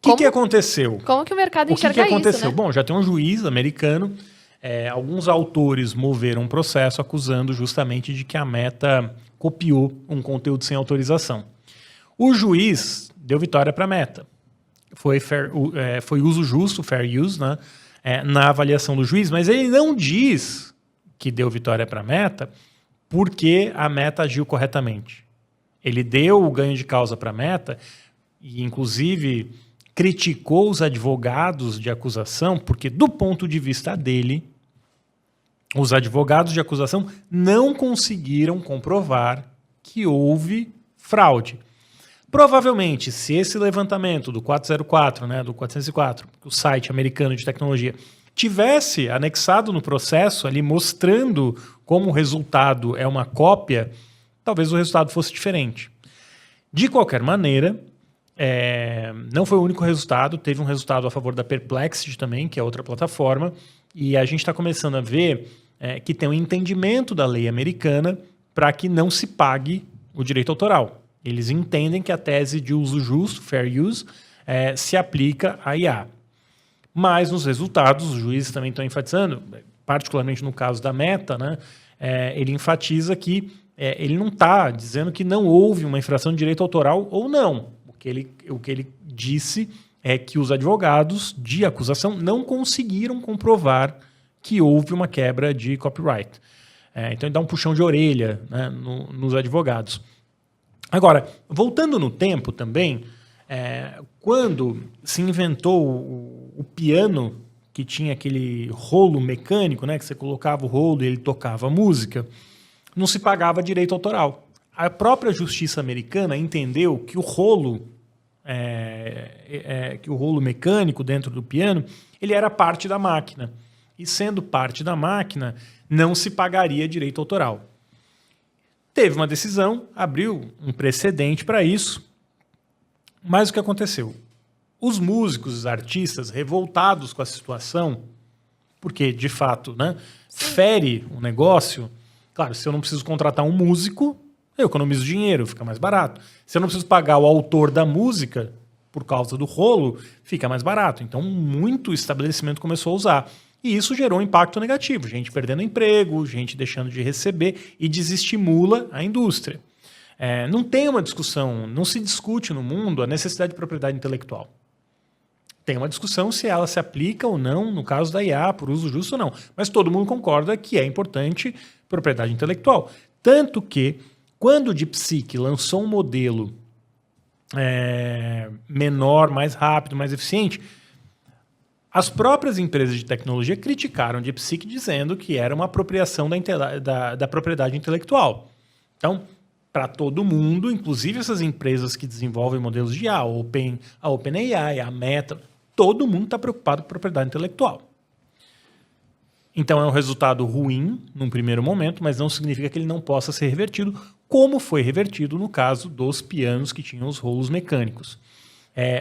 o que aconteceu? Como que o mercado enxerga isso? O que aconteceu? Né? Bom, já tem um juiz americano, alguns autores moveram um processo acusando justamente de que a Meta copiou um conteúdo sem autorização. O juiz deu vitória para a Meta. Foi uso justo, fair use, né, na avaliação do juiz, mas ele não diz que deu vitória para a Meta por que a Meta agiu corretamente. Ele deu o ganho de causa para a Meta e, inclusive, criticou os advogados de acusação, porque, do ponto de vista dele, os advogados de acusação não conseguiram comprovar que houve fraude. Provavelmente, se esse levantamento do 404, né, do 404, o site americano de tecnologia, tivesse anexado no processo ali mostrando como o resultado é uma cópia, talvez o resultado fosse diferente. De qualquer maneira, não foi o único resultado, teve um resultado a favor da Perplexity também, que é outra plataforma, e a gente está começando a ver que tem um entendimento da lei americana para que não se pague o direito autoral. Eles entendem que a tese de uso justo, fair use, se aplica à IA. Mas nos resultados, os juízes também estão enfatizando, particularmente no caso da Meta, né, ele enfatiza que ele não está dizendo que não houve uma infração de direito autoral ou não. O que ele disse é que os advogados de acusação não conseguiram comprovar que houve uma quebra de copyright. Então ele dá um puxão de orelha, né, nos advogados. Agora, voltando no tempo também, quando se inventou o piano, que tinha aquele rolo mecânico, né, que você colocava o rolo e ele tocava a música, não se pagava direito autoral. A própria justiça americana entendeu que o rolo mecânico dentro do piano, ele era parte da máquina. E sendo parte da máquina, não se pagaria direito autoral. Teve uma decisão, abriu um precedente para isso, mas o que aconteceu? Os músicos, os artistas, revoltados com a situação, porque, de fato, né, fere o negócio. Claro, se eu não preciso contratar um músico, eu economizo dinheiro, fica mais barato. Se eu não preciso pagar o autor da música, por causa do rolo, fica mais barato. Então, muito estabelecimento começou a usar. E isso gerou um impacto negativo, gente perdendo emprego, gente deixando de receber e desestimula a indústria. Não tem uma discussão, não se discute no mundo a necessidade de propriedade intelectual. Tem uma discussão se ela se aplica ou não no caso da IA, por uso justo ou não. Mas todo mundo concorda que é importante propriedade intelectual. Tanto que, quando o DeepSeek lançou um modelo menor, mais rápido, mais eficiente, as próprias empresas de tecnologia criticaram o DeepSeek dizendo que era uma apropriação da propriedade intelectual. Então, para todo mundo, inclusive essas empresas que desenvolvem modelos de IA, a OpenAI, a Meta, todo mundo está preocupado com propriedade intelectual. Então é um resultado ruim num primeiro momento, mas não significa que ele não possa ser revertido, como foi revertido no caso dos pianos que tinham os rolos mecânicos.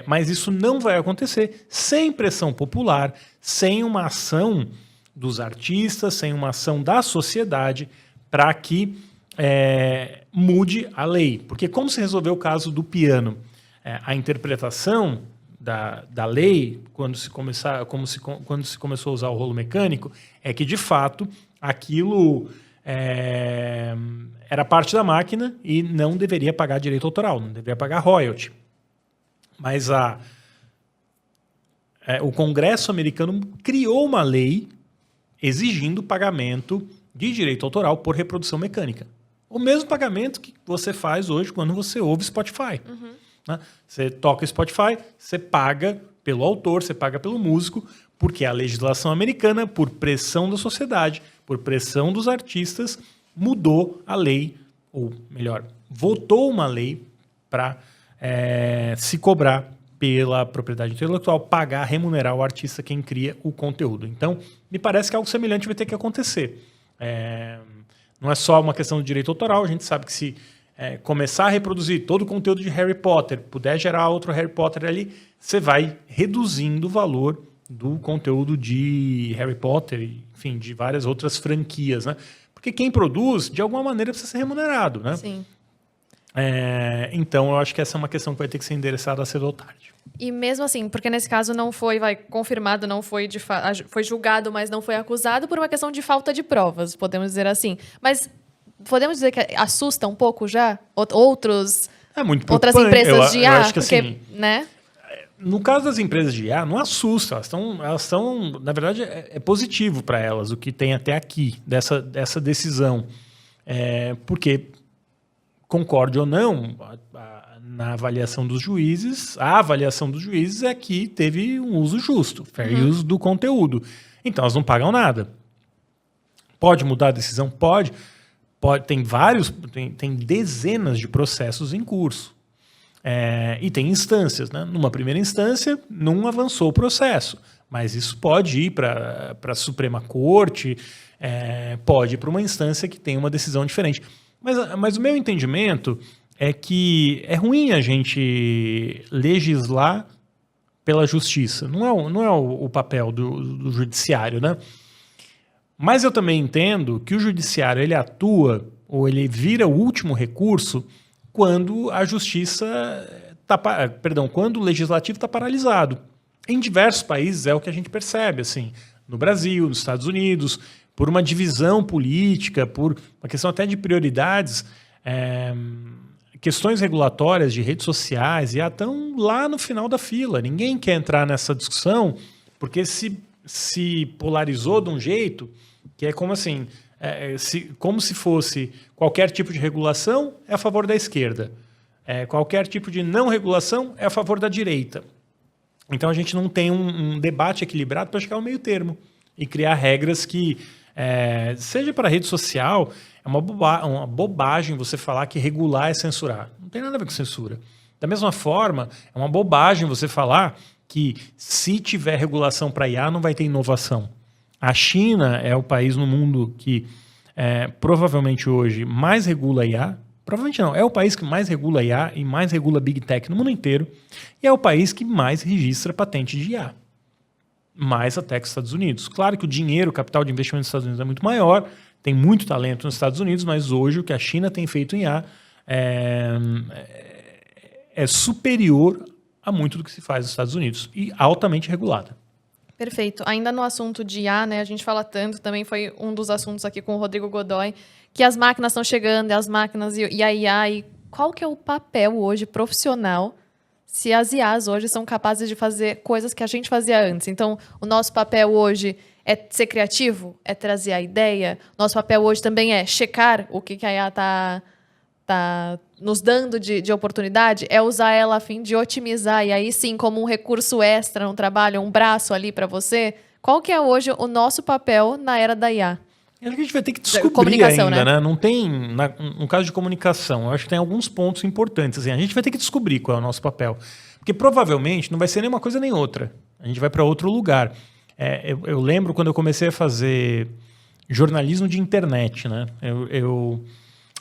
Mas isso não vai acontecer sem pressão popular, sem uma ação dos artistas, sem uma ação da sociedade para que mude a lei. Porque como se resolveu o caso do piano? A interpretação da lei, quando se começou a usar o rolo mecânico, é que, de fato, aquilo era parte da máquina e não deveria pagar direito autoral, não deveria pagar royalty. Mas o Congresso americano criou uma lei exigindo pagamento de direito autoral por reprodução mecânica. O mesmo pagamento que você faz hoje quando você ouve Spotify. Uhum. Né? Você toca Spotify, você paga pelo autor, você paga pelo músico, porque a legislação americana, por pressão da sociedade, por pressão dos artistas, mudou a lei, ou melhor, votou uma lei para se cobrar pela propriedade intelectual, pagar, remunerar o artista quem cria o conteúdo. Então, me parece que algo semelhante vai ter que acontecer. Não é só uma questão de direito autoral, a gente sabe que se começar a reproduzir todo o conteúdo de Harry Potter, puder gerar outro Harry Potter ali, você vai reduzindo o valor do conteúdo de Harry Potter, enfim, de várias outras franquias, né? Porque quem produz, de alguma maneira, precisa ser remunerado, né? Sim. Então, eu acho que essa é uma questão que vai ter que ser endereçada cedo ou tarde. E mesmo assim, porque nesse caso não foi confirmado, não foi foi julgado, mas não foi acusado por uma questão de falta de provas, podemos dizer assim. Mas podemos dizer que assusta um pouco já outras empresas de IA? Eu acho que porque, assim, né? No caso das empresas de IA, não assusta. Elas estão, na verdade, é positivo para elas o que tem até aqui dessa decisão. Porque, concorde ou não, na avaliação dos juízes, a avaliação dos juízes é que teve um uso justo, fair use do conteúdo. Então, elas não pagam nada. Pode mudar a decisão? Pode. Tem dezenas de processos em curso. E tem instâncias, né? Numa primeira instância, não avançou o processo. Mas isso pode ir para a Suprema Corte, pode ir para uma instância que tem uma decisão diferente. Mas o meu entendimento é que é ruim a gente legislar pela justiça. Não é o papel do judiciário, né? Mas eu também entendo que o judiciário ele atua, ou ele vira o último recurso, quando a justiça quando o legislativo está paralisado. Em diversos países é o que a gente percebe, assim, no Brasil, nos Estados Unidos, por uma divisão política, por uma questão até de prioridades, questões regulatórias de redes sociais já estão lá no final da fila. Ninguém quer entrar nessa discussão porque se polarizou de um jeito que é como assim, como se fosse qualquer tipo de regulação é a favor da esquerda, qualquer tipo de não regulação é a favor da direita. Então a gente não tem um debate equilibrado para chegar ao meio termo e criar regras que, seja para a rede social, é uma bobagem você falar que regular é censurar. Não tem nada a ver com censura. Da mesma forma, é uma bobagem você falar que se tiver regulação para IA não vai ter inovação. A China é o país no mundo que provavelmente hoje mais regula IA. Provavelmente não, é o país que mais regula IA e mais regula Big Tech no mundo inteiro. E é o país que mais registra patente de IA. Mais até que os Estados Unidos. Claro que o dinheiro, o capital de investimento nos Estados Unidos é muito maior, tem muito talento nos Estados Unidos, mas hoje o que a China tem feito em IA é superior a muito do que se faz nos Estados Unidos e altamente regulada. Perfeito. Ainda no assunto de IA, né, a gente fala tanto, também foi um dos assuntos aqui com o Rodrigo Godoy, que as máquinas estão chegando, e as máquinas e a IA, e qual que é o papel hoje profissional se as IAs hoje são capazes de fazer coisas que a gente fazia antes? Então, o nosso papel hoje é ser criativo, é trazer a ideia. Nosso papel hoje também é checar o que a IA está nos dando de oportunidade, é usar ela a fim de otimizar, e aí sim, como um recurso extra no trabalho, um braço ali para você. Qual que é hoje o nosso papel na era da IA? Eu acho que a gente vai ter que descobrir ainda, né? Não tem, no caso de comunicação, eu acho que tem alguns pontos importantes. Assim, a gente vai ter que descobrir qual é o nosso papel. Porque provavelmente não vai ser nem uma coisa nem outra. A gente vai para outro lugar. Eu lembro quando eu comecei a fazer jornalismo de internet, né? Eu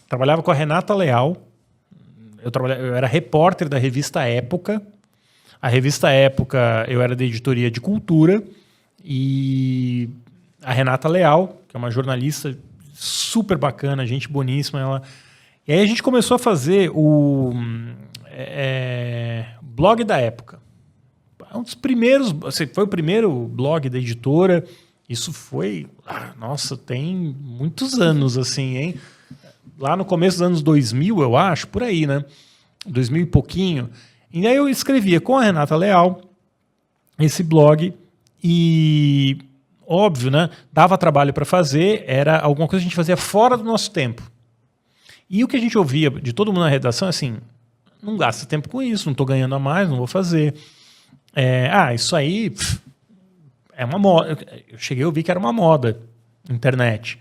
trabalhava com a Renata Leal. Eu era repórter da revista Época. A revista Época, eu era da editoria de cultura. E a Renata Leal, que é uma jornalista super bacana, gente boníssima. E aí a gente começou a fazer o blog da Época. Um dos primeiros, foi o primeiro blog da editora. Isso foi, tem muitos anos, assim, hein? Lá no começo dos anos 2000, eu acho, por aí, né? 2000 e pouquinho. E aí eu escrevia com a Renata Leal esse blog e, óbvio, né? Dava trabalho para fazer, era alguma coisa que a gente fazia fora do nosso tempo. E o que a gente ouvia de todo mundo na redação é assim, não gasta tempo com isso, não estou ganhando a mais, não vou fazer. Isso aí é uma moda. Eu cheguei a ouvir que era uma moda, internet.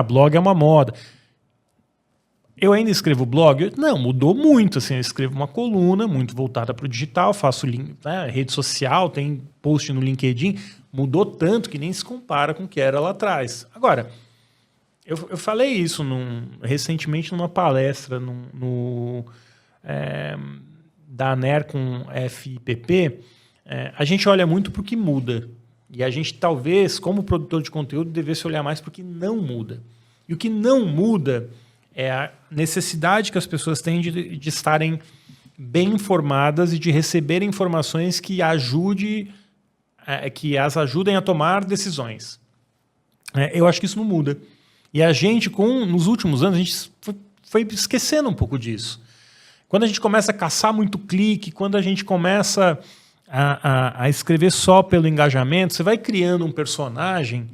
Blog é uma moda. Eu ainda escrevo blog? Não, mudou muito. Assim, eu escrevo uma coluna muito voltada para o digital, faço rede social, tem post no LinkedIn. Mudou tanto que nem se compara com o que era lá atrás. Agora, eu falei isso recentemente numa palestra da ANER com FIPP. A gente olha muito para o que muda. E a gente, talvez, como produtor de conteúdo, devesse olhar mais para o que não muda. E o que não muda é a necessidade que as pessoas têm de estarem bem informadas e de receberem informações que que as ajudem a tomar decisões. Eu acho que isso não muda. E a gente, nos últimos anos, a gente foi esquecendo um pouco disso. Quando a gente começa a caçar muito clique, quando a gente começa a escrever só pelo engajamento, você vai criando um personagem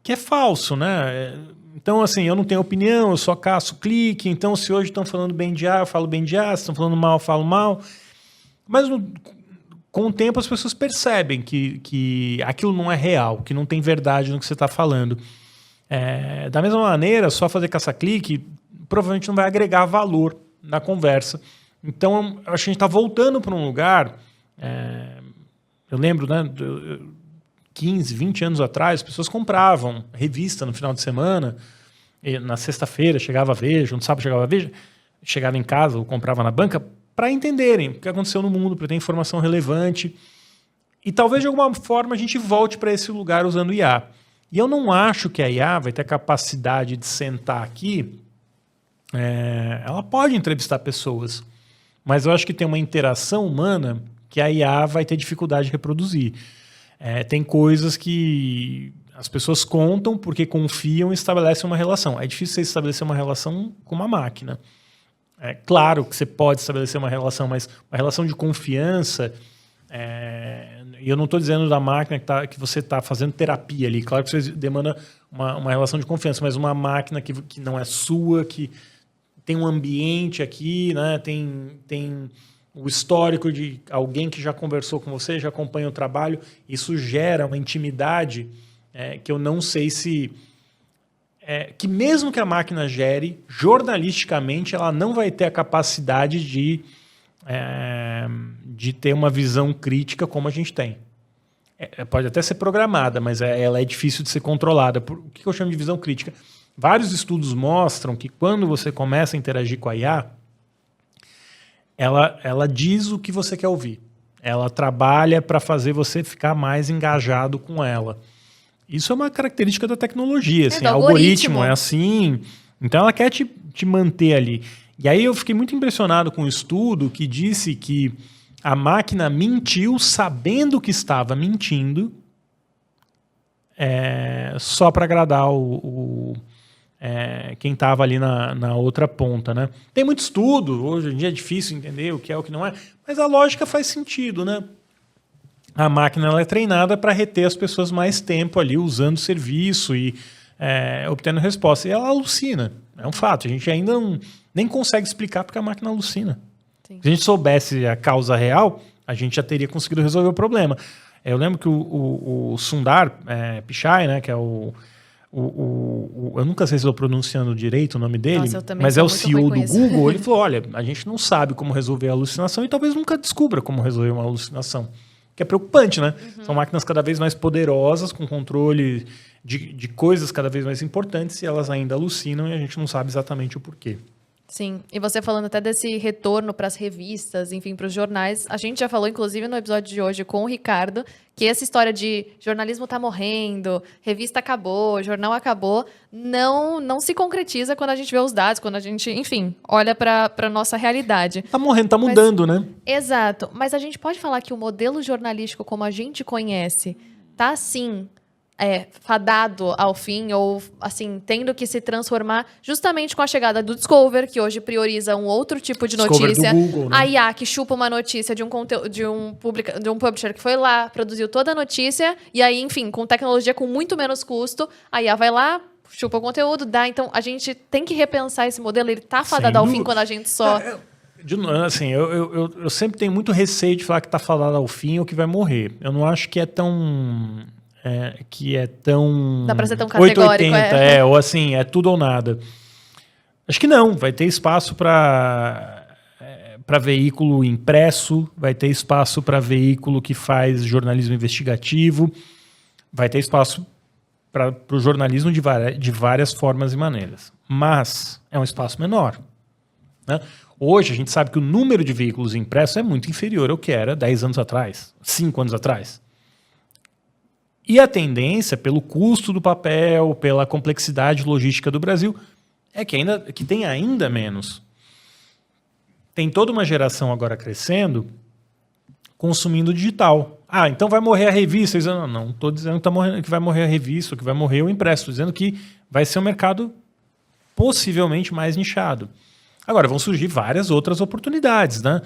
que é falso, né? Então, assim, eu não tenho opinião, eu só caço clique. Então, se hoje estão falando bem de A, eu falo bem de A. Se estão falando mal, eu falo mal. Mas com o tempo as pessoas percebem que aquilo não é real, que não tem verdade no que você está falando. Da mesma maneira, só fazer caça-clique provavelmente não vai agregar valor na conversa. Então, eu acho que a gente está voltando para um lugar... eu lembro, né, 15, 20 anos atrás, as pessoas compravam revista no final de semana, e na sexta-feira chegava a Veja, no sábado chegava a Veja, chegava em casa ou comprava na banca, para entenderem o que aconteceu no mundo, para ter informação relevante. E talvez de alguma forma a gente volte para esse lugar usando IA. E eu não acho que a IA vai ter a capacidade de sentar aqui. Ela pode entrevistar pessoas, mas eu acho que tem uma interação humana que a IA vai ter dificuldade de reproduzir. Tem coisas que as pessoas contam porque confiam e estabelecem uma relação. É difícil você estabelecer uma relação com uma máquina. É claro que você pode estabelecer uma relação, mas uma relação de confiança... E eu não estou dizendo da máquina que você está fazendo terapia ali. Claro que você demanda uma relação de confiança, mas uma máquina que não é sua, que tem um ambiente aqui, né? Tem o histórico de alguém que já conversou com você, já acompanha o trabalho. Isso gera uma intimidade que eu não sei se... que mesmo que a máquina gere, jornalisticamente, ela não vai ter a capacidade de ter uma visão crítica como a gente tem. Pode até ser programada, mas ela é difícil de ser controlada. O que eu chamo de visão crítica? Vários estudos mostram que quando você começa a interagir com a IA, ela diz o que você quer ouvir. Ela trabalha para fazer você ficar mais engajado com ela. Isso é uma característica da tecnologia. Assim, algoritmo é assim. Então ela quer te manter ali. E aí eu fiquei muito impressionado com um estudo que disse que a máquina mentiu sabendo que estava mentindo só para agradar quem estava ali na outra ponta, né? Tem muito estudo, hoje em dia é difícil entender o que é o que não é, mas a lógica faz sentido, né? A máquina ela é treinada para reter as pessoas mais tempo ali usando o serviço e obtendo resposta. E ela alucina, é um fato. A gente ainda nem consegue explicar porque a máquina alucina. Sim. Se a gente soubesse a causa real, a gente já teria conseguido resolver o problema. Eu lembro que o Sundar Pichai, né, que é eu nunca sei se estou pronunciando direito o nome dele, mas é o CEO do Google. Ele falou, olha, a gente não sabe como resolver a alucinação e talvez nunca descubra como resolver uma alucinação. Que é preocupante, né? Uhum. São máquinas cada vez mais poderosas, com controle de coisas cada vez mais importantes, e elas ainda alucinam e a gente não sabe exatamente o porquê. Sim, e você falando até desse retorno para as revistas, enfim, para os jornais, a gente já falou, inclusive, no episódio de hoje com o Ricardo, que essa história de jornalismo tá morrendo, revista acabou, jornal acabou, não se concretiza quando a gente vê os dados, quando a gente, enfim, olha para a nossa realidade. Tá morrendo, tá mudando, né? Exato, mas a gente pode falar que o modelo jornalístico como a gente conhece tá, assim... fadado ao fim, ou assim, tendo que se transformar justamente com a chegada do Discover, que hoje prioriza um outro tipo de notícia. Do Google, né? A IA, que chupa uma notícia de um publisher que foi lá, produziu toda a notícia, e aí, enfim, com tecnologia com muito menos custo, a IA vai lá, chupa o conteúdo, dá. Então, a gente tem que repensar esse modelo, ele tá fadado ao fim quando a gente só... Assim, eu sempre tenho muito receio de falar que tá fadado ao fim ou que vai morrer. Eu não acho que é tão... Dá pra ser tão categórico, 880, ou assim, é tudo ou nada. Acho que não, vai ter espaço para veículo impresso, vai ter espaço para veículo que faz jornalismo investigativo, vai ter espaço para o jornalismo de várias formas e maneiras. Mas é um espaço menor, né? Hoje a gente sabe que o número de veículos impressos é muito inferior ao que era 10 anos atrás, 5 anos atrás. E a tendência, pelo custo do papel, pela complexidade logística do Brasil, é que tem ainda menos. Tem toda uma geração agora crescendo, consumindo digital. Ah, então vai morrer a revista. Não estou dizendo que vai morrer a revista, que vai morrer o impresso. Estou dizendo que vai ser um mercado possivelmente mais nichado. Agora, vão surgir várias outras oportunidades, né?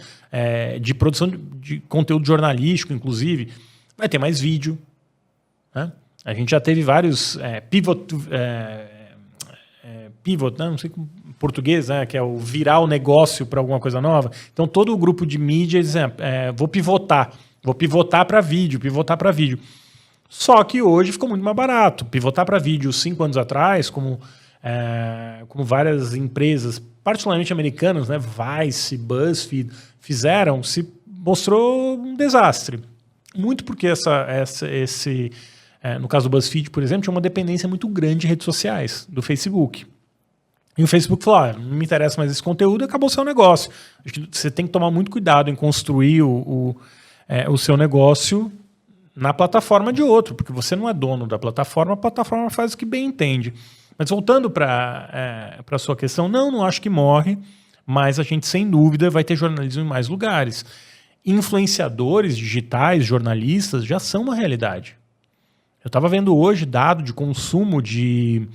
De produção de conteúdo jornalístico, inclusive. Vai ter mais vídeo. A gente já teve vários pivot, né? Não sei como em português, né? Que é o virar o negócio para alguma coisa nova. Então, todo o grupo de mídia diz, vou pivotar para vídeo, Só que hoje ficou muito mais barato. Pivotar para vídeo 5 anos atrás, como várias empresas, particularmente americanas, né? Vice, BuzzFeed, fizeram, se mostrou um desastre. Muito porque no caso do BuzzFeed, por exemplo, tinha uma dependência muito grande de redes sociais, do Facebook. E o Facebook falou, não me interessa mais esse conteúdo, acabou o seu negócio. Acho que você tem que tomar muito cuidado em construir o seu negócio na plataforma de outro, porque você não é dono da plataforma, a plataforma faz o que bem entende. Mas voltando para a sua questão, não acho que morre, mas a gente, sem dúvida, vai ter jornalismo em mais lugares. Influenciadores digitais, jornalistas, já são uma realidade. Eu estava vendo hoje dado de consumo de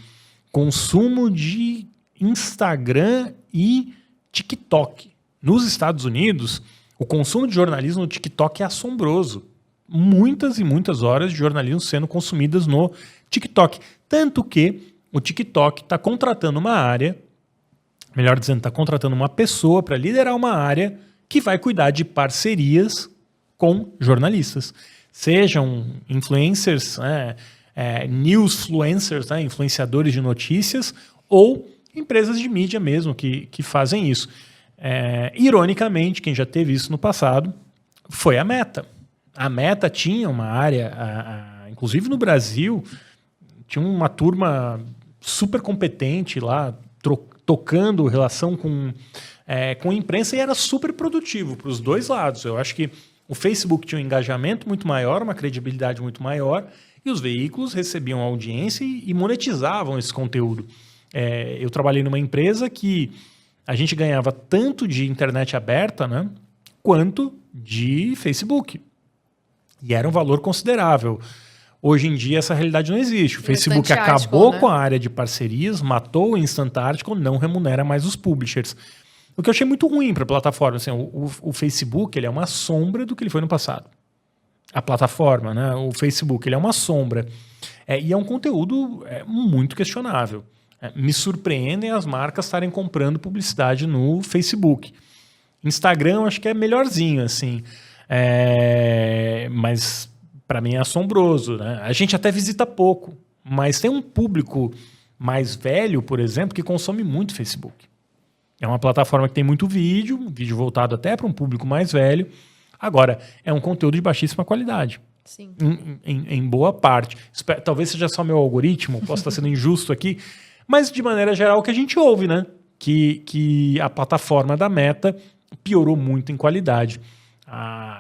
Instagram e TikTok. Nos Estados Unidos, o consumo de jornalismo no TikTok é assombroso. Muitas e muitas horas de jornalismo sendo consumidas no TikTok. Tanto que o TikTok está contratando uma área, melhor dizendo, está contratando uma pessoa para liderar uma área que vai cuidar de parcerias com jornalistas. Sejam influencers, newsfluencers, influenciadores de notícias, ou empresas de mídia mesmo que fazem isso. Ironicamente, quem já teve isso no passado foi a Meta. A Meta tinha uma área, inclusive no Brasil, tinha uma turma super competente lá, tocando relação com a imprensa, e era super produtivo para os dois lados. Eu acho que o Facebook tinha um engajamento muito maior, uma credibilidade muito maior, e os veículos recebiam audiência e monetizavam esse conteúdo. Eu trabalhei numa empresa que a gente ganhava tanto de internet aberta, né, quanto de Facebook. E era um valor considerável. Hoje em dia essa realidade não existe. O Facebook acabou com a área de parcerias, matou o Instant Article, não remunera mais os publishers. O que eu achei muito ruim para a plataforma. Assim, o Facebook ele é uma sombra do que ele foi no passado. A plataforma, né? O Facebook ele é uma sombra. E é um conteúdo muito questionável. Me surpreendem as marcas estarem comprando publicidade no Facebook. Instagram eu acho que é melhorzinho, assim. Mas para mim é assombroso, né? A gente até visita pouco, mas tem um público mais velho, por exemplo, que consome muito Facebook. É uma plataforma que tem muito vídeo voltado até para um público mais velho. Agora, é um conteúdo de baixíssima qualidade. Sim. Em boa parte. Talvez seja só meu algoritmo, posso estar sendo injusto aqui, mas de maneira geral o que a gente ouve, né? Que a plataforma da Meta piorou muito em qualidade.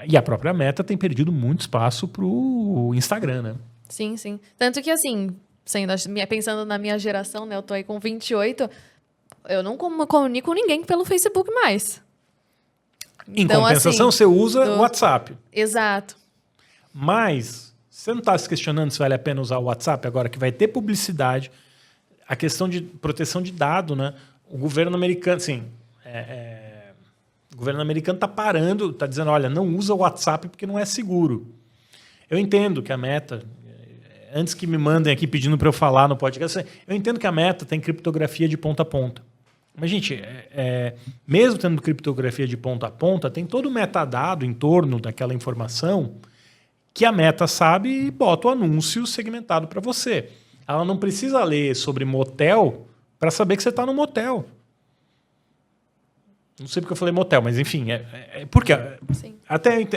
E a própria Meta tem perdido muito espaço para o Instagram, né? Sim, sim. Tanto que, assim, pensando na minha geração, né? Eu tô aí com 28, eu não comunico com ninguém pelo Facebook mais. Em compensação, assim, você usa o WhatsApp. Exato. Mas você não está se questionando se vale a pena usar o WhatsApp agora, que vai ter publicidade, a questão de proteção de dado, né? O governo americano, assim... O governo americano está parando, está dizendo, olha, não usa o WhatsApp porque não é seguro. Eu entendo que a Meta, antes que me mandem aqui pedindo para eu falar no podcast, eu entendo que a Meta tem criptografia de ponta a ponta. Mas, gente, mesmo tendo criptografia de ponta a ponta, tem todo o metadado em torno daquela informação que a Meta sabe e bota o anúncio segmentado para você. Ela não precisa ler sobre motel para saber que você está no motel. Não sei porque eu falei motel, mas enfim. Porque até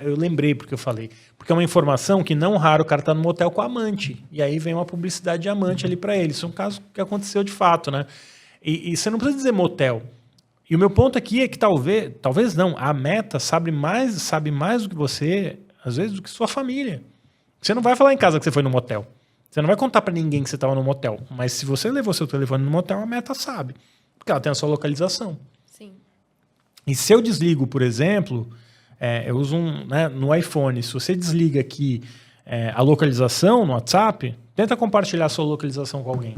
eu lembrei porque eu falei. Porque é uma informação que não raro o cara está no motel com a amante. E aí vem uma publicidade de amante ali para ele. Isso é um caso que aconteceu de fato, né? E você não precisa dizer motel. E o meu ponto aqui é que talvez não, a Meta sabe mais do que você, às vezes, do que sua família. Você não vai falar em casa que você foi no motel. Você não vai contar para ninguém que você estava no motel. Mas se você levou seu telefone no motel, a Meta sabe. Porque ela tem a sua localização. Sim. E se eu desligo, por exemplo, eu uso no iPhone, se você desliga aqui a localização no WhatsApp, tenta compartilhar a sua localização com alguém.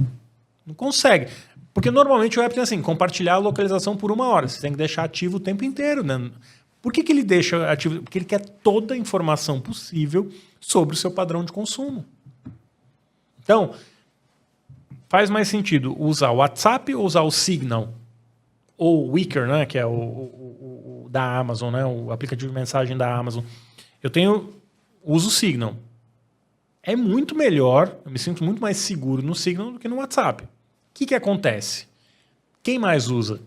Não consegue. Porque normalmente o app tem assim, compartilhar a localização por 1 hora. Você tem que deixar ativo o tempo inteiro, né? Por que ele deixa ativo? Porque ele quer toda a informação possível sobre o seu padrão de consumo. Então, faz mais sentido usar o WhatsApp ou usar o Signal? Ou o Wicker, né? Que é o da Amazon, né? O aplicativo de mensagem da Amazon. Uso o Signal. É muito melhor, eu me sinto muito mais seguro no Signal do que no WhatsApp. O que acontece? Quem mais usa?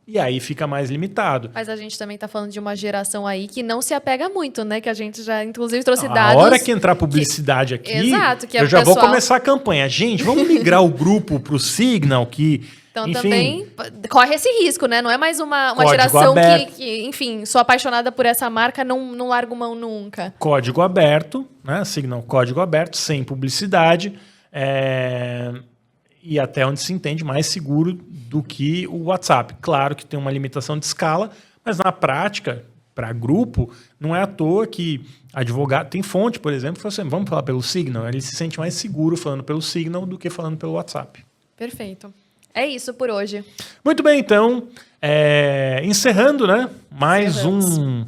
E aí fica mais limitado. Mas a gente também está falando de uma geração aí que não se apega muito, né? Que a gente já, inclusive, trouxe dados... A hora que entrar publicidade aqui, Exato, que eu já vou começar a campanha. Gente, vamos migrar o grupo para o Signal, que... Então enfim, também corre esse risco, né? Não é mais uma geração que, enfim, sou apaixonada por essa marca, não largo mão nunca. Código aberto, né? Signal código aberto, sem publicidade. E até onde se entende mais seguro do que o WhatsApp. Claro que tem uma limitação de escala, mas na prática, para grupo, não é à toa que advogado... Tem fonte, por exemplo, que fala assim, vamos falar pelo Signal. Ele se sente mais seguro falando pelo Signal do que falando pelo WhatsApp. Perfeito. É isso por hoje. Muito bem, então, encerrando, né? Mais um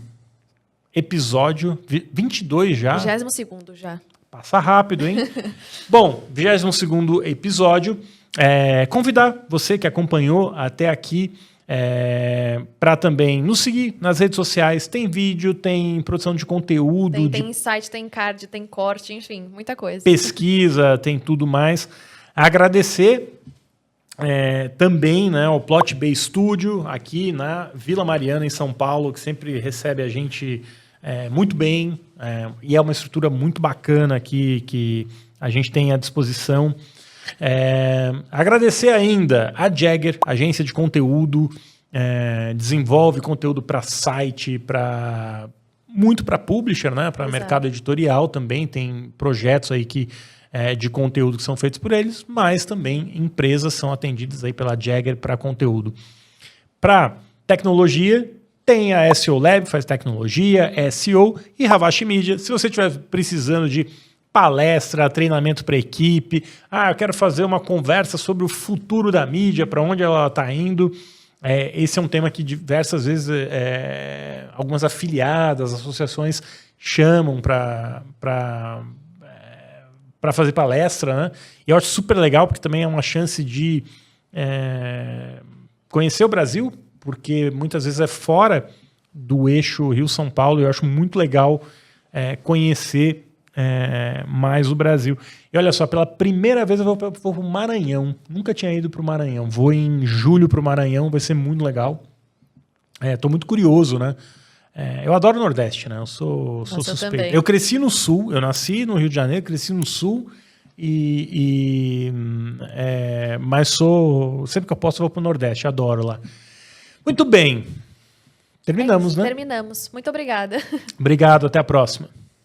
episódio, 22 já. 22º já. Passa rápido, hein? Bom, 22º episódio. Convidar você que acompanhou até aqui para também nos seguir nas redes sociais. Tem vídeo, tem produção de conteúdo. Tem insight, tem card, tem corte, enfim, muita coisa. Pesquisa, tem tudo mais. Agradecer também, né, ao Plot B Studio, aqui na Vila Mariana, em São Paulo, que sempre recebe a gente muito bem, e é uma estrutura muito bacana aqui que a gente tem à disposição. Agradecer ainda a Jagger, agência de conteúdo, desenvolve conteúdo para site, muito para publisher, né, para mercado editorial também, tem projetos aí de conteúdo que são feitos por eles, mas também empresas são atendidas aí pela Jagger para conteúdo. Para tecnologia, tem a SEO Lab, faz tecnologia, SEO, e Havashi Media. Se você estiver precisando de palestra, treinamento para equipe, eu quero fazer uma conversa sobre o futuro da mídia, para onde ela está indo, esse é um tema que diversas vezes algumas afiliadas, associações chamam para fazer palestra, né? E eu acho super legal, porque também é uma chance de conhecer o Brasil, porque muitas vezes é fora do eixo Rio-São Paulo, e eu acho muito legal conhecer mais o Brasil. E olha só, pela primeira vez eu vou para o Maranhão. Nunca tinha ido para o Maranhão. Vou em julho para o Maranhão, vai ser muito legal. Estou muito curioso, né? Eu adoro o Nordeste, né? Eu sou suspeito. Eu cresci no Sul, eu nasci no Rio de Janeiro, cresci no Sul, mas sempre que eu posso eu vou para o Nordeste, adoro lá. Muito bem. Terminamos, né? Terminamos. Muito obrigada. Obrigado, até a próxima.